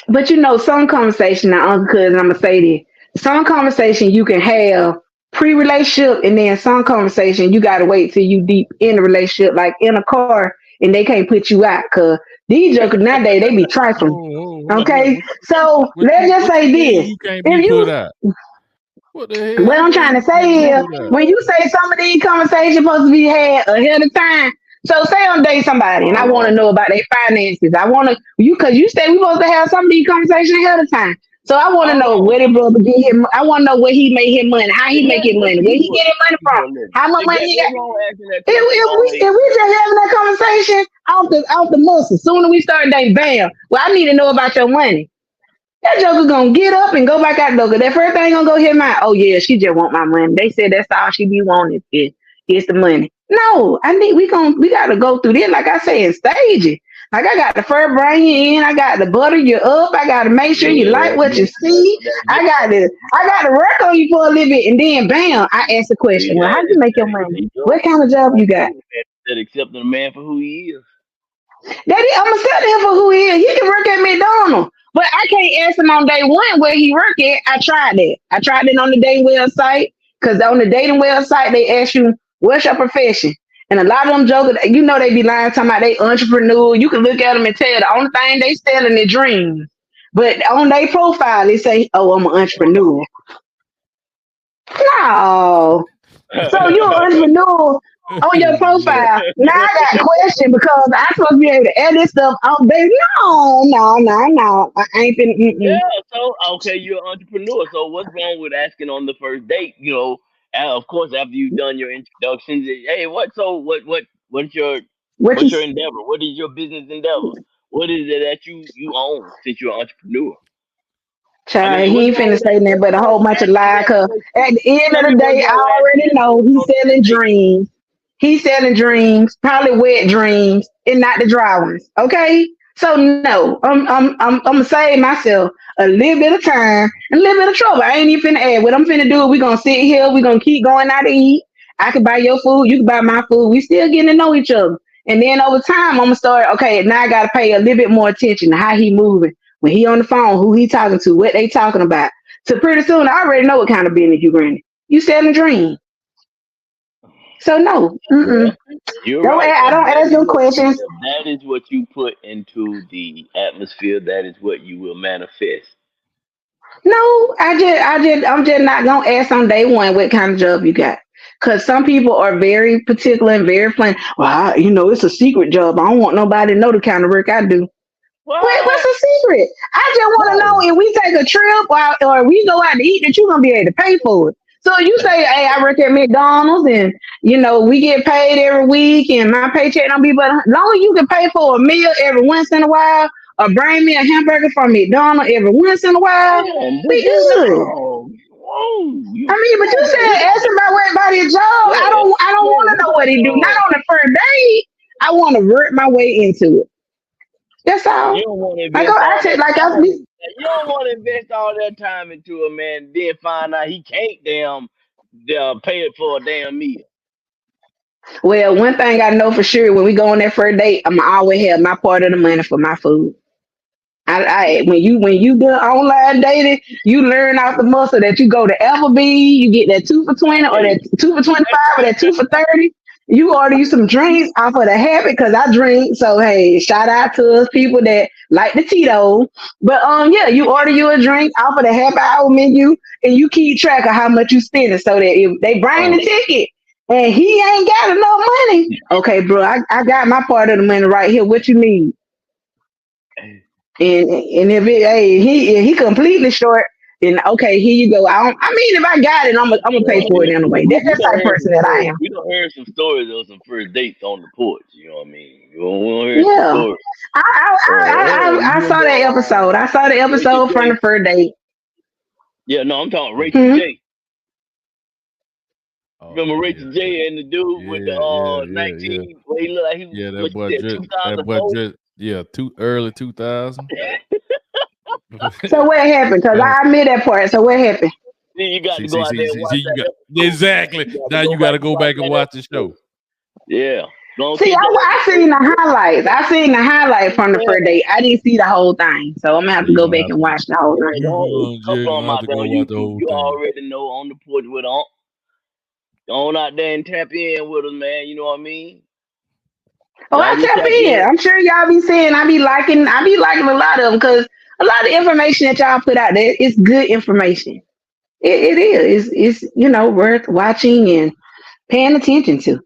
but some conversation now, Uncle Cousin, I'm gonna say this. Some conversation you can have pre-relationship, and then some conversation you gotta wait till you deep in the relationship, like in a car, and they can't put you out because these jokers nowadays they be trifling. Okay, so let's just say this: you can't if be put you, out. What the hell? what I'm trying to say is, when you say some of these conversations supposed to be had ahead of time. So say I'm dating somebody and I want to know about their finances. I want to because you said we supposed to have some of these conversations ahead of time. So I want to know where the brother get him. I want to know where he make his money, how he make his money, where he get his money from, how much money he got. If we just having that conversation off the muscle, soon as we start dating, bam. Well, I need to know about your money. That joker gonna get up and go back out the door. 'Cause that first thing gonna go hit my, oh yeah, she just want my money. They said that's all she be wanting is the money. No, we gotta go through this, like I said, in stages. Like I got to first bring you in, I got to butter you up, I gotta make sure you like what you see. I got to work on you for a little bit, and then bam, I ask the question. Well, how you make your money? What kind of job you got? That accepting a man for who he is. Daddy, I'm gonna tell him for who he is. He can work at McDonald's. But I can't ask him on day one where he work at. I tried that. I tried it on the dating website because on the dating website they ask you what's your profession, and a lot of them jokers, you know, they be lying talking about they entrepreneur. You can look at them and tell the only thing they selling their dreams. But on their profile they say, "Oh, I'm an entrepreneur." No, so you're an entrepreneur on your profile. Now I got a question because I'm supposed to be able to edit stuff on, baby. No. I ain't been. Yeah, so okay, you're an entrepreneur. So what's wrong with asking on the first date? You know, of course, after you've done your introductions, hey, what's your What you endeavor? What is your business endeavor? What is it that you own since you're an entrepreneur? child? He ain't finna say nothing but a whole bunch of lies. Cause at the end of the day, I already know he's selling dreams. He's selling dreams, probably wet dreams, and not the dry ones. Okay, so no, I'm gonna save myself a little bit of time and a little bit of trouble. I ain't even finna add. What I'm finna do, we gonna sit here, we gonna keep going out to eat. I can buy your food, you can buy my food. We still getting to know each other. And then over time, I'm gonna start, okay, now I gotta pay a little bit more attention to how he moving. When he on the phone, who he talking to, what they talking about. So pretty soon I already know what kind of business you running. You selling dreams. So no, You're don't right. I don't ask no questions. That is what you put into the atmosphere. That is what you will manifest. No, I'm just not gonna ask on day one what kind of job you got. Cause some people are very particular and very plain. Well, it's a secret job. I don't want nobody to know the kind of work I do. What's the secret? I just want to know if we take a trip or we go out to eat that you're gonna be able to pay for it. So you say, hey, I work at McDonald's and we get paid every week and my paycheck don't be but as long as you can pay for a meal every once in a while or bring me a hamburger from McDonald's every once in a while, we good. I mean, but you said ask him about what about his job. I don't want to know what he do. Not on the first date. I want to work my way into it. That's all. You don't want to Like invest I said, like I was. you don't want to invest all that time into a man, then find out he can't pay it for a damn meal. Well, one thing I know for sure, when we go on that first date, I'm always have my part of the money for my food. When you do online dating, you learn out the muscle that you go to Applebee's, you get that 2 for 20 or that 2 for 25 or that 2 for 30. You order you some drinks off of the habit because I drink. So hey, shout out to us people that like the Tito. But yeah, you order you a drink off of the happy hour menu and you keep track of how much you spending so that if they bring the ticket and he ain't got enough money, okay, bro, I got my part of the money right here. What you need? And if he completely short, then okay, here you go. I mean, if I got it, I'm gonna pay for it anyway. That's the type of person that I am. We don't hear some stories of some first dates on the porch. You know what I mean? We don't hear some stories. I saw that episode. I saw the episode from the first date. Yeah, no, I'm talking Rachel J. Remember Rachel J and the dude with the 19? Where he looked like he was that boy early 2000. So what happened? Because I admit that part. So what happened? You got to go out there and watch that. Exactly. Now you got to go back and watch the show. Yeah. I seen the highlights. I seen the highlight from the first date. I didn't see the whole thing, so I'm gonna have to go back and watch the whole thing. You already know on the porch with Unc. Go on out there and tap in with us, man. You know what I mean? Oh, Y'all I just tap tap in. in. I'm sure y'all be saying I be liking a lot of them because a lot of information that y'all put out there is good information. It is. It's worth watching and paying attention to.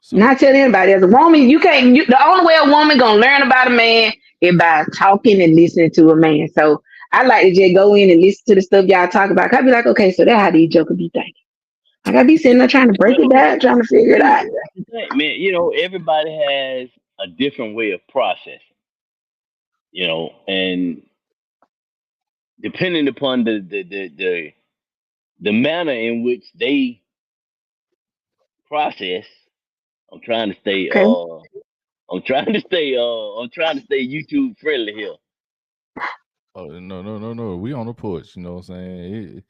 So Not tell anybody as a woman, you can't. The only way a woman gonna learn about a man is by talking and listening to a man. So I like to just go in and listen to the stuff y'all talk about. I be like, okay, so that's how these jokers be thinking. Like I be sitting there trying to break Well, it down, trying to figure it see, out. that's the thing, man. You know, everybody has a different way of processing. You know, and depending upon the manner in which they process, I'm trying to stay. Okay. I'm trying to stay YouTube friendly here. oh no. We on the porch, you know what I'm saying?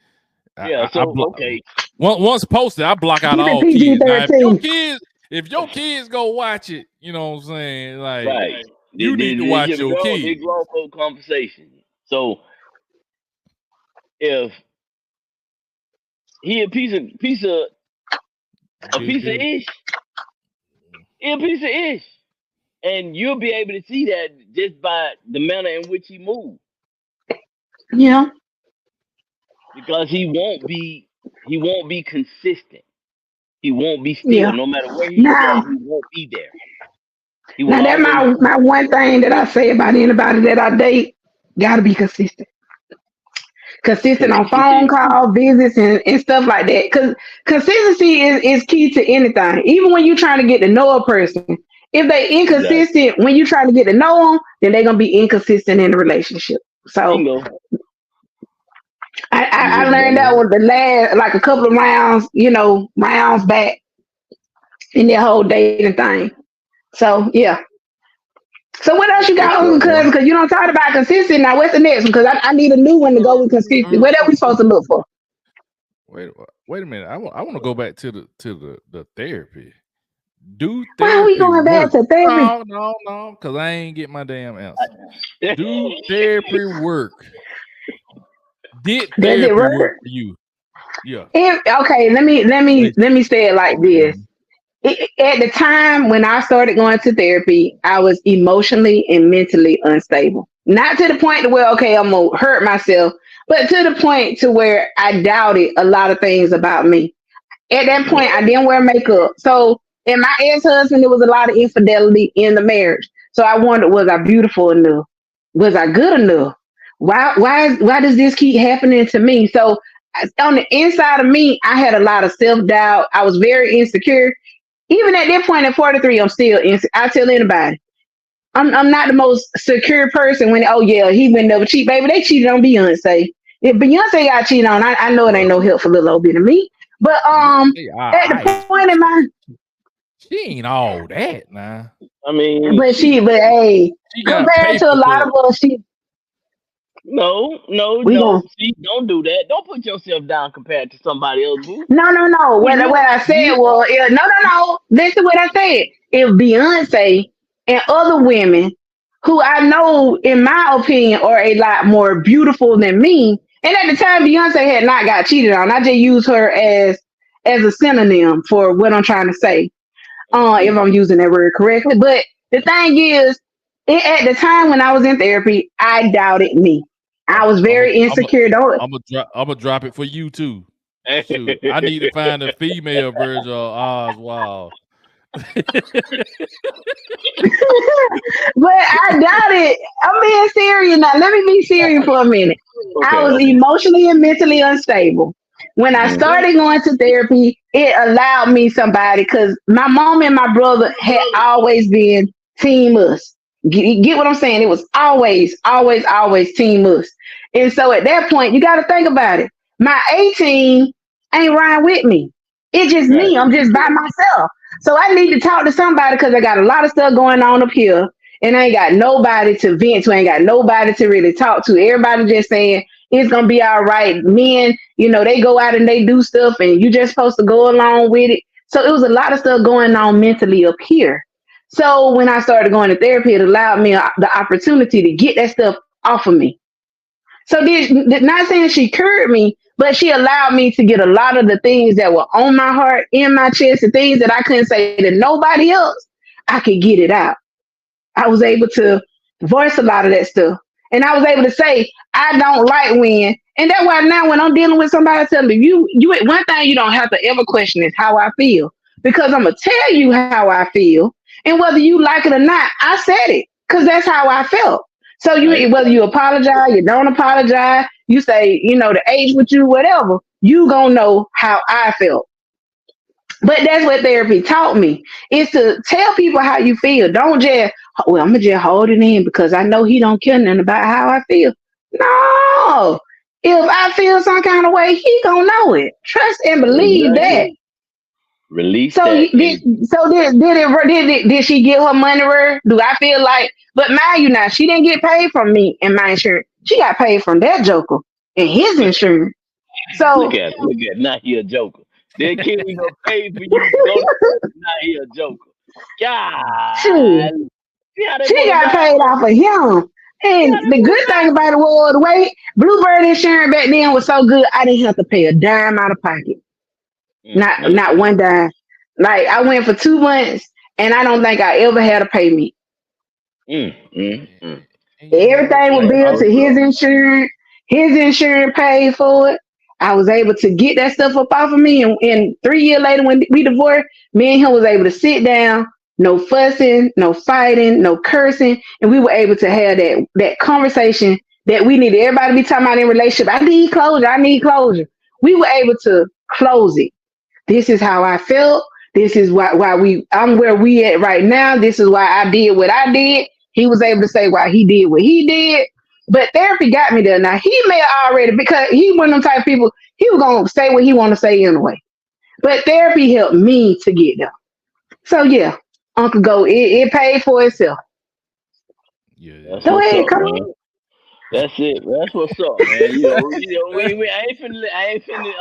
Yeah. I So block okay. once posted, I block out Keep it all PG kids. Now thirteen. if your kids go watch it, you know what I'm saying? Like Right. you need to They watch just your grown. They kids. grown folk conversation. So if he a Big piece of deal. ish, he a piece of ish, and you'll be able to see that just by the manner in which he moves, Yeah, because he won't be consistent. He won't be still. yeah. No matter where he's at, Now, he won't be there. He will now that always my one thing that I say about anybody that I date, gotta be consistent. Consistent on phone consistency. call visits and stuff like that. Because consistency is key to anything. Even when you're trying to get to know a person, if they Exactly. inconsistent when you're trying to get to know them, then they're gonna be inconsistent in the relationship. So Bingo. You I hit it learned on the that head. was the last like a couple of rounds, rounds back in that whole dating thing. So yeah. So what else That's you what's got, Uncle up, Cousin? man. Because you don't talk about consistent. Now what's the next one? Because I need a new one to go with consistent. What are we supposed to look for? Wait a minute. I want to go back to the therapy. Do Why are we therapy going back work? to therapy? No, because I ain't get my damn answer. Do therapy work? Did Does it therapy work work? for you? Yeah. Okay, let me say it like this. Mhm. At the time when I started going to therapy, I was emotionally and mentally unstable. Not to the point to where okay, I'm gonna hurt myself, but to the point to where I doubted a lot of things about me. At that point, I didn't wear makeup. So, in my ex-husband, there was a lot of infidelity in the marriage. So I wondered, was I beautiful enough? Was I good enough? Why does this keep happening to me? So on the inside of me, I had a lot of self-doubt. I was very insecure. Even at that point at 43, I'm still insecure. I tell anybody, I'm not the most secure person when, oh yeah, he would never cheat. Baby, they cheated on Beyonce. If Beyonce got cheated on, I know it ain't no help for little old bit of me. But Beyonce, at the point in my she ain't all that now. I mean, but hey, She got compared to paper, a lot but of us, no, no, we gonna no. See, don't do that. Don't put yourself down compared to somebody else, boo. no. Who What you? I said You was no. Listen to what I said. If Beyonce and other women who I know, in my opinion, are a lot more beautiful than me, and at the time Beyonce had not got cheated on. I just use her as a synonym for what I'm trying to say. If I'm using that word correctly. But the thing is, at the time when I was in therapy, I doubted me. I was I'm a, very I'm a, insecure. Don't I'm a drop it for you too. Shoot, I need to find a female version of Oswald. but I doubted. I'm being serious now. Let me be serious for a minute. I okay? was Okay. emotionally and mentally unstable. When I Hmm. started going to therapy, it allowed me somebody because my mom and my brother had always been team us. Get what I'm saying? It was always team us. And so at that point, you got to think about it. My 18 ain't riding with me. It's just Right. me. I'm just by myself. So I need to talk to somebody because I got a lot of stuff going on up here. And I ain't got nobody to vent to. I ain't got nobody to really talk to. Everybody just saying it's gonna be all right. Men, they go out and they do stuff, and you just supposed to go along with it. So it was a lot of stuff going on mentally up here. So when I started going to therapy, it allowed me the opportunity to get that stuff off of me. So not saying she cured me, but she allowed me to get a lot of the things that were on my heart, in my chest, and things that I couldn't say to nobody else. I could get it out. I was able to voice a lot of that stuff. And I was able to say, I don't like when. And that's why now when I'm dealing with somebody telling me, you one thing you don't have to ever question is how I feel. Because I'm gonna tell you how I feel. And whether you like it or not, I said it. Because that's how I felt. So whether you apologize, you don't apologize, you say, the age with you, whatever, you gonna know how I felt. But that's what therapy taught me is to tell people how you feel. Don't just, well, I'm gonna just hold it in because I know he don't care nothing about how I feel. No. If I feel some kind of way, he gonna know it. Trust and believe that. Release so that. Did she get her money where? Do I feel like, but mind you now, she didn't get paid from me and my insurance. She got paid from that joker and his insurance. So look at not he a joker. That kid we gonna pay for you to go to not he a joker. God. She got paid off of him. And the good thing about it was the way Bluebird insurance back then was so good, I didn't have to pay a dime out of pocket. Not one dime. Like I went for 2 months and I don't think I ever had to pay me. Everything was billed to his insurance. His insurance paid for it. I was able to get that stuff up off of me. And 3 years later, when we divorced, me and him was able to sit down, no fussing, no fighting, no cursing. And we were able to have that conversation that we needed everybody to be talking about in relationship. I need closure. We were able to close it. This is how I felt. This is why I'm where we at right now. This is why I did what I did. He was able to say why he did what he did. But therapy got me there. Now, he may have already, because he one of them type of people, he was going to say what he want to say anyway. But therapy helped me to get there. So, yeah, Uncle Go, it paid for itself. Yeah. Go ahead, come on. That's it. That's what's up, man. I ain't finna.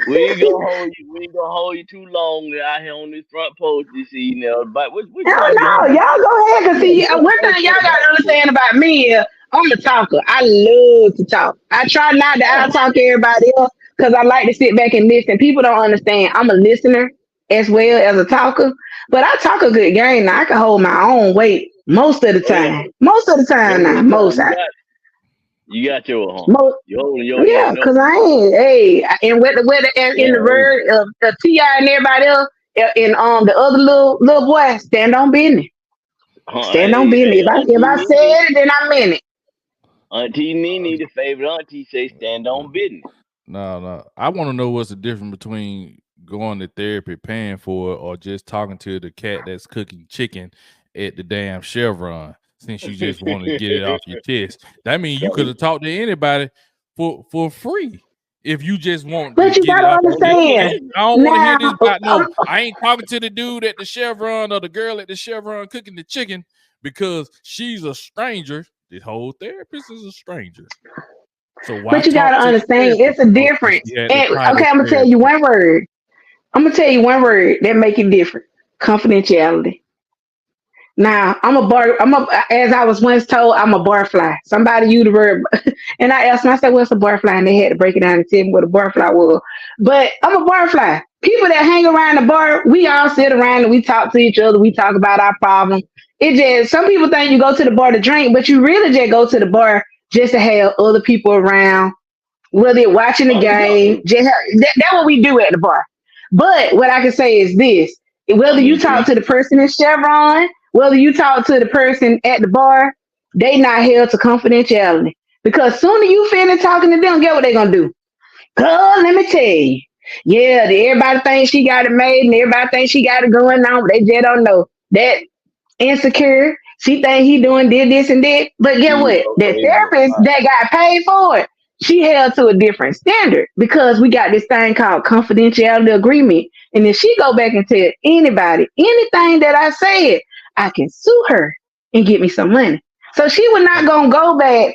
We ain't gonna hold you too long out here on this front porch this evening. But no, y'all go ahead. Cause see, one thing y'all gotta understand about me is I'm a talker. I love to talk. I try not to out talk everybody else because I like to sit back and listen. People don't understand. I'm a listener as well as a talker, but I talk a good game. Now I can hold my own weight most of the time. You got your home. Yeah, because I ain't. Hey, and with in the word of the T.I. and everybody else, and the other little boy, stand on business. Stand on business. If I said it, then I meant it. Auntie Nene, the favorite auntie, say stand on business. No. I want to know what's the difference between going to therapy, paying for it, or just talking to the cat that's cooking chicken at the damn Chevron. Since you just want to get it off your chest, that means you could have talked to anybody for free if you just want. But you gotta understand. I don't want to hear this about no. I ain't talking to the dude at the Chevron or the girl at the Chevron cooking the chicken because she's a stranger. The whole therapist is a stranger. So why? But you gotta understand, it's a difference. And, okay, I'm gonna tell you one word. That make it different. Confidentiality. Now, as I was once told, I'm a barfly. Somebody used the word, and I asked myself, what's a barfly? And they had to break it down and tell me what a barfly was. But I'm a barfly. People that hang around the bar, we all sit around and we talk to each other. We talk about our problems. Some people think you go to the bar to drink, but you really just go to the bar just to have other people around, whether they're watching the game. That's what we do at the bar. But what I can say is this, whether you talk to the person in Chevron, whether you talk to the person at the bar, they not held to confidentiality. Because sooner you finish talking to them, get what they gonna do? Girl, let me tell you. Yeah, everybody thinks she got it made and everybody thinks she got it going on, but they just don't know. That insecure, she think he doing this and that. But get what? That therapist that got paid for it, she held to a different standard because we got this thing called confidentiality agreement. And if she go back and tell anybody anything that I said, I can sue her and get me some money. So she was not going to go back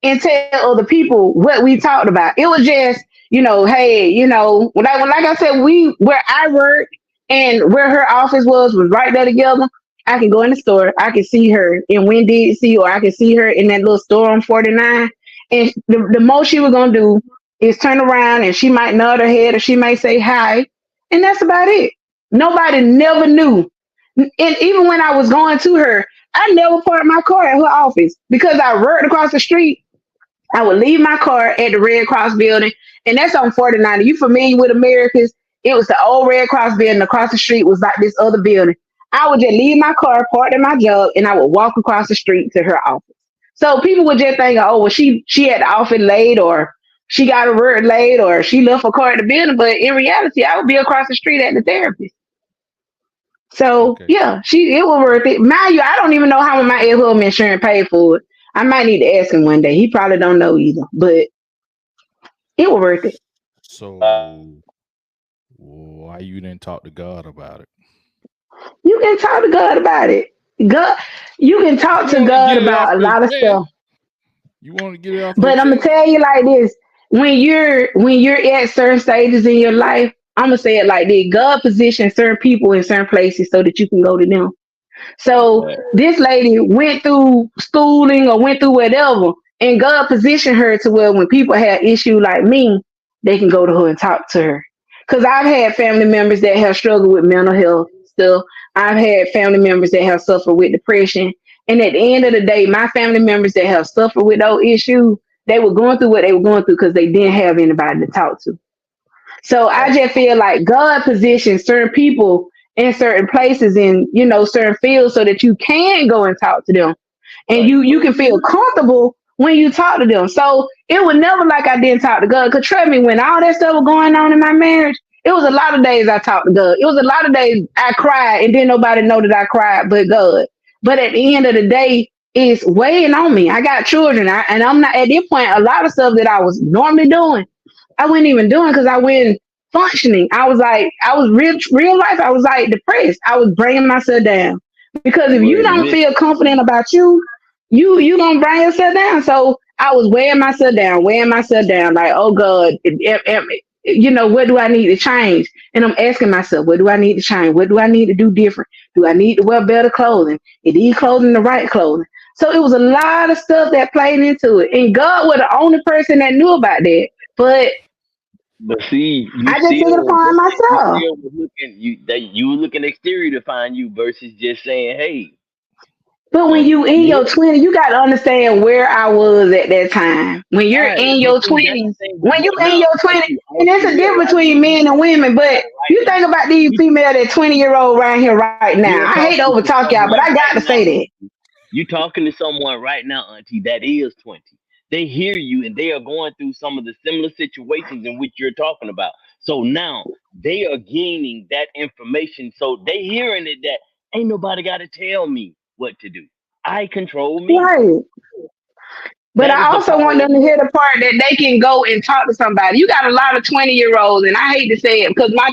and tell other people what we talked about. It was just, hey, like I said, where I worked and where her office was right there together. I can go in the store. I can see her in Winn-Dixie, or I can see her in that little store on 49. And the most she was going to do is turn around and she might nod her head or she might say hi, and that's about it. Nobody never knew. And even when I was going to her, I never parked my car at her office because I worked across the street. I would leave my car at the Red Cross building, and that's on 49. Are you familiar with Americas? It was the old Red Cross building. Across the street was like this other building. I would just leave my car parked in my job, and I would walk across the street to her office. So people would just think, oh, well, she had the office late, or she got her work late, or she left her car at the building. But in reality, I would be across the street at the therapist. So Okay. yeah, it was worth it. Mind you, I don't even know how much my home insurance paid for it. I might need to ask him one day. He probably don't know either, but it was worth it. So why you didn't talk to God about it? You can talk to God about it. God, you can talk You to want to God get it off about a your lot of chest. stuff. You want to get it off your But I'm gonna chest. tell you like this: when you're at certain stages in your life, I'm gonna say it like this: God positions certain people in certain places so that you can go to them. So Right. this lady went through schooling or went through whatever, and God positioned her to where when people had issue like me, they can go to her and talk to her. Because I've had family members that have struggled with mental health stuff. I've had family members that have suffered with depression. And at the end of the day, my family members that have suffered with those issues, they were going through what they were going through because they didn't have anybody to talk to. So I Right. just feel like God positions certain people in certain places in, certain fields so that you can go and talk to them and Right. you can feel comfortable when you talk to them. So it was never like I didn't talk to God. Cause trust me, when all that stuff was going on in my marriage, it was a lot of days I talked to God. It was a lot of days I cried and didn't nobody know that I cried but God. But at the end of the day, it's weighing on me. I got children, and I'm not at this point. A lot of stuff that I was normally doing, I wasn't even doing because I wasn't functioning. I was real life. I was like depressed. I was bringing myself down because if You you were in the don't midst. feel confident about you gonna bring yourself down. So I was weighing myself down. Like, oh God, what do I need to change? And I'm asking myself, what do I need to change? What do I need to do different? Do I need to wear better clothing? Is these clothing the right clothing? So it was a lot of stuff that played into it, and God was the only person that knew about that. But But see, you I just took still it was upon looking. You myself. still was looking. You were looking exterior to find you versus just saying, "Hey, But when you in you your hear me?" 20s, you got to understand where I was at that time. When you're Right. in But your see, that's the 20s, thing. when you But in now, your 20s, Auntie, I and want there's you to a difference realize between this. men and women. Right, But right you think now. about these You female that 20-year-old around here right now. you're I hate to talking to overtalk y'all, but someone I got right to now, say that. Auntie. You talking to someone right now, Auntie, that is 20. They hear you and they are going through some of the similar situations in which you're talking about. So now they are gaining that information. So they hearing it that ain't nobody got to tell me what to do. I control me. Right. But That is I the also want power them of to hear God. the part that they can go and talk to somebody. You got a lot of 20-year-olds, and I hate to say it because my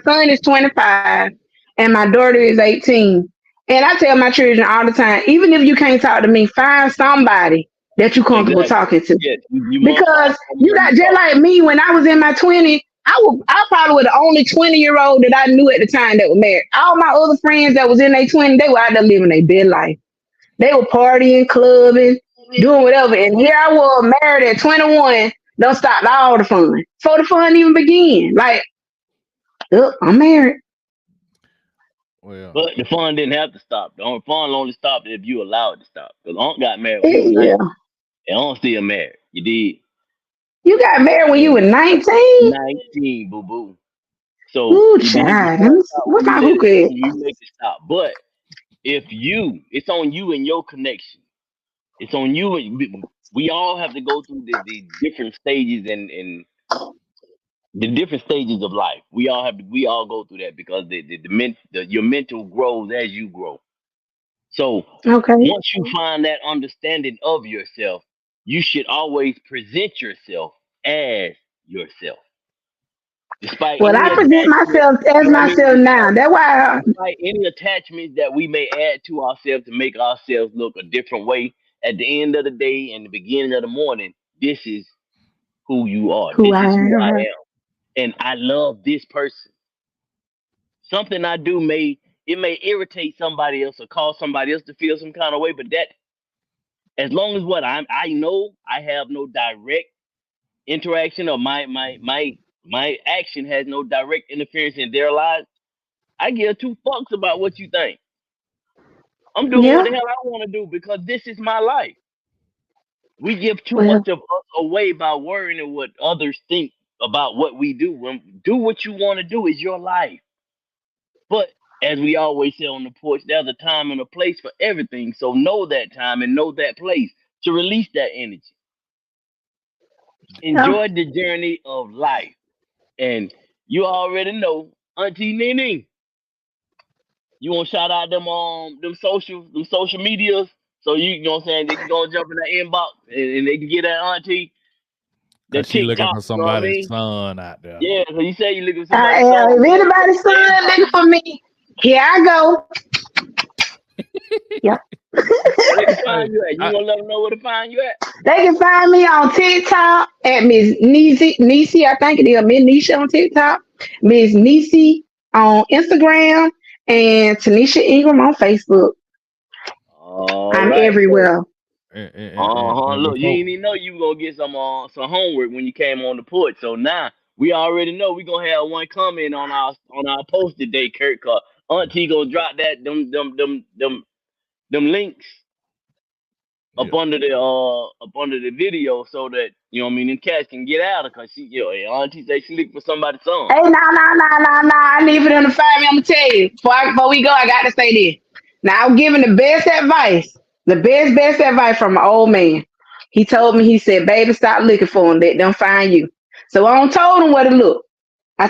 son is 25 and my daughter is 18. And I tell my children all the time, even if you can't talk to me, find somebody that you're comfortable Exactly. talking to. Yes, you must find Because you someone got to just talk. like me when I was in my 20s, I probably was the only 20-year-old that I knew at the time that was married. All my other friends that was in their 20s, they were out there living their best life. They were partying, clubbing, doing whatever. And here I was married at 21, don't stop all the fun. Before the fun even begin. Like, oh, I'm married. Well, But the fun didn't have to stop. The fun only stopped if you allowed it to stop. Because Unc got married when he was Yeah. 19. And Unc still married. You did. You got married when you were And 19? 19, boo boo. So Ooh, you did. You child. can't stop What's when my you let it hookah go. at? You make it stop. But if it's on you and your connection. It's on you. We all have to go through the different stages and the different stages of life. We all go through that because your mental grows as you grow. So Okay. once you find that understanding of yourself, you should always present yourself as yourself, despite Well, any I present attachment. myself as You know what I mean? myself now. That's why, Despite any attachments that we may add to ourselves to make ourselves look a different way. At the end of the day and the beginning of the morning, this is who you are. who This I is who I am. am, and I love this person. Something I do may irritate somebody else or cause somebody else to feel some kind of way, but that as long as what I know I have no direct interaction or my action has no direct interference in their lives, I give two fucks about what you think. I'm doing what Yeah. the hell I want to do because this is my life. We give too Well, much of us away by worrying what others think about what we do. When do what you want to do is your life. But as we always say on the porch, there's a time and a place for everything. So know that time and know that place to release that energy. yeah. Enjoy the journey of life. And you already know, Auntie Nene, you want to shout out them social medias. So you know what I'm saying, they can go and jump in the inbox and they can get that auntie, the Cause she looking TikTok, for you know what I somebody's mean? son out there. Yeah, so you say you looking for somebody's If son, go and jump anybody's in the son inbox. looking for me, here I go. Yep. Where they can Hey, find you at? You I, gonna let them know where to find you at? They can find me on TikTok at Miss Nisi, I think it is Miss Nisha on TikTok, Miss Nisi on Instagram, and Tanisha Ingram on Facebook. All I'm right. So everywhere. and look, you before didn't even know you were gonna get some homework when you came on the porch. So now we already know we gonna have one comment on our post today, Kurt. Cause Auntie gonna drop that them links yeah, up under the video so that you know what I mean, them cats can get out of cause she Auntie say she looking for somebody's son. Hey, no. I need for them to find me. I'm gonna tell you. Before we go, I got to say this. Now, I'm giving the best advice, best advice from an old man. He told me, he said, "Baby, stop looking for them. Let them find you." So I don't told him where to look. I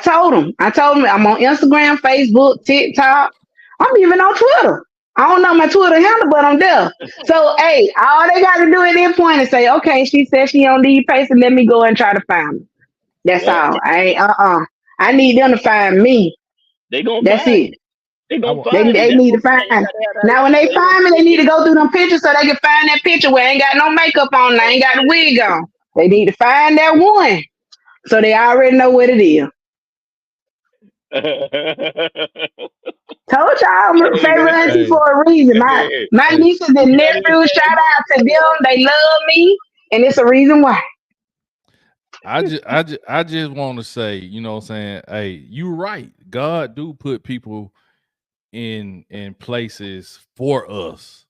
told him I'm on Instagram, Facebook, TikTok. I'm even on Twitter. I don't know my Twitter handle, but I'm there. So, hey, all they got to do at this point is say, okay, she said she on these paces. Let me go and try to find me. That's Yep. all. I ain't, I need them to find me. They gonna That's find it. you. They I gonna wa- find you. They That's need to what I'm find. saying. You gotta have that Now, when light they so they gonna find me, see they it need to different. go through them pictures so they can find that picture where I ain't got no makeup on and I ain't got the wig on. They need to find that one so they already know what it is. Told y'all I'm a favorite auntie hey, for a reason. My hey, nieces and You gotta nephews, understand, shout you out to them. gotta They love me, and it's a reason why. I just want to say, you know what I'm saying? Hey, you right. God do put people in places for us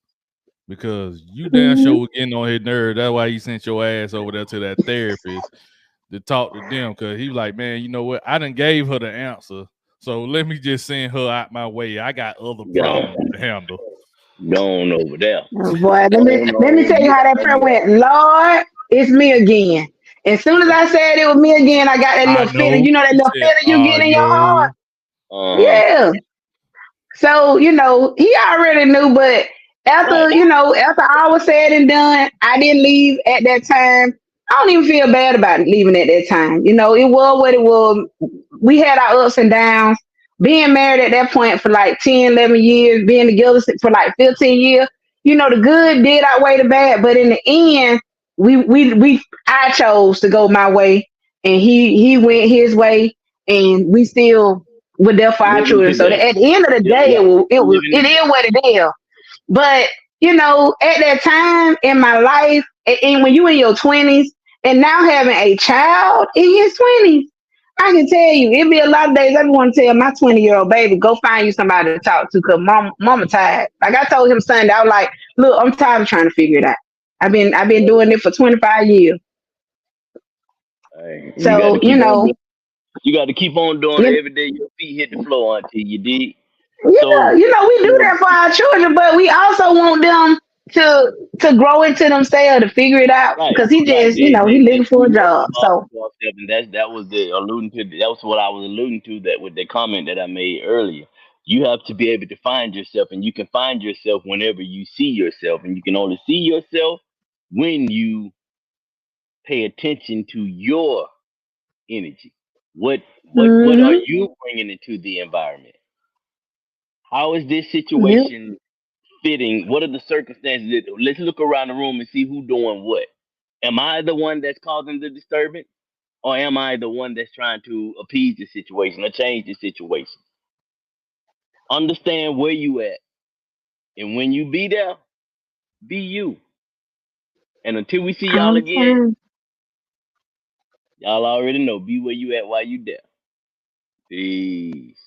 because you damn sure Mhm. was getting on his nerve. That's why he sent your ass over there to that therapist to talk to them because he was like, man, you know what? I done gave her the answer. So let me just send her out my way. I got other problems go to handle. on over there. Oh, boy, Go on let me over tell you how that prayer went. Lord, it's me again. As soon as I said it was me again, I got that I little feeling. know. You know that He little said, feeling you I get in your heart. know. Uh-huh. Yeah. So, he already knew, but Right. after all was said and done, I didn't leave at that time. I don't even feel bad about leaving at that time. It was what it was. We had our ups and downs. Being married at that point for like 10, 11 years, being together for like 15 years, the good did outweigh the bad. But in the end, I chose to go my way and he went his way and we still were there for our Living children. So today. at the end of the Still day, got living it today. is what it is. But at that time in my life, and when you in your 20s, and now having a child in his 20s, I can tell you, it be a lot of days I want to tell my 20-year-old baby, go find you somebody to talk to, cause mama tired. Like I told him Sunday, I was like, look, I'm tired of trying to figure it out. I've been doing it for 25 years. Hey, you got to So, keep on doing. You got to keep on doing it you, every day. Your feet hit the floor until you dig. yeah, So, we do you know, that for our children, but we also want them to grow into themselves to figure it out. right, Because he right. just, he looking for We a must job. evolve So, to ourselves, and that was the alluding to. That was what I was alluding to. That with the comment that I made earlier. You have to be able to find yourself, and you can find yourself whenever you see yourself, and you can only see yourself when you pay attention to your energy. What are hmm, you bringing into the environment? How is this yeah, situation fitting? What are the circumstances? Let's look around the room and see who doing what. Am I the one that's causing the disturbance, or am I the one that's trying to appease the situation or change the situation? Understand where you at, and when you be there, be you. And until we see y'all all the again, time. Y'all already know. Be where you at while you there. Peace.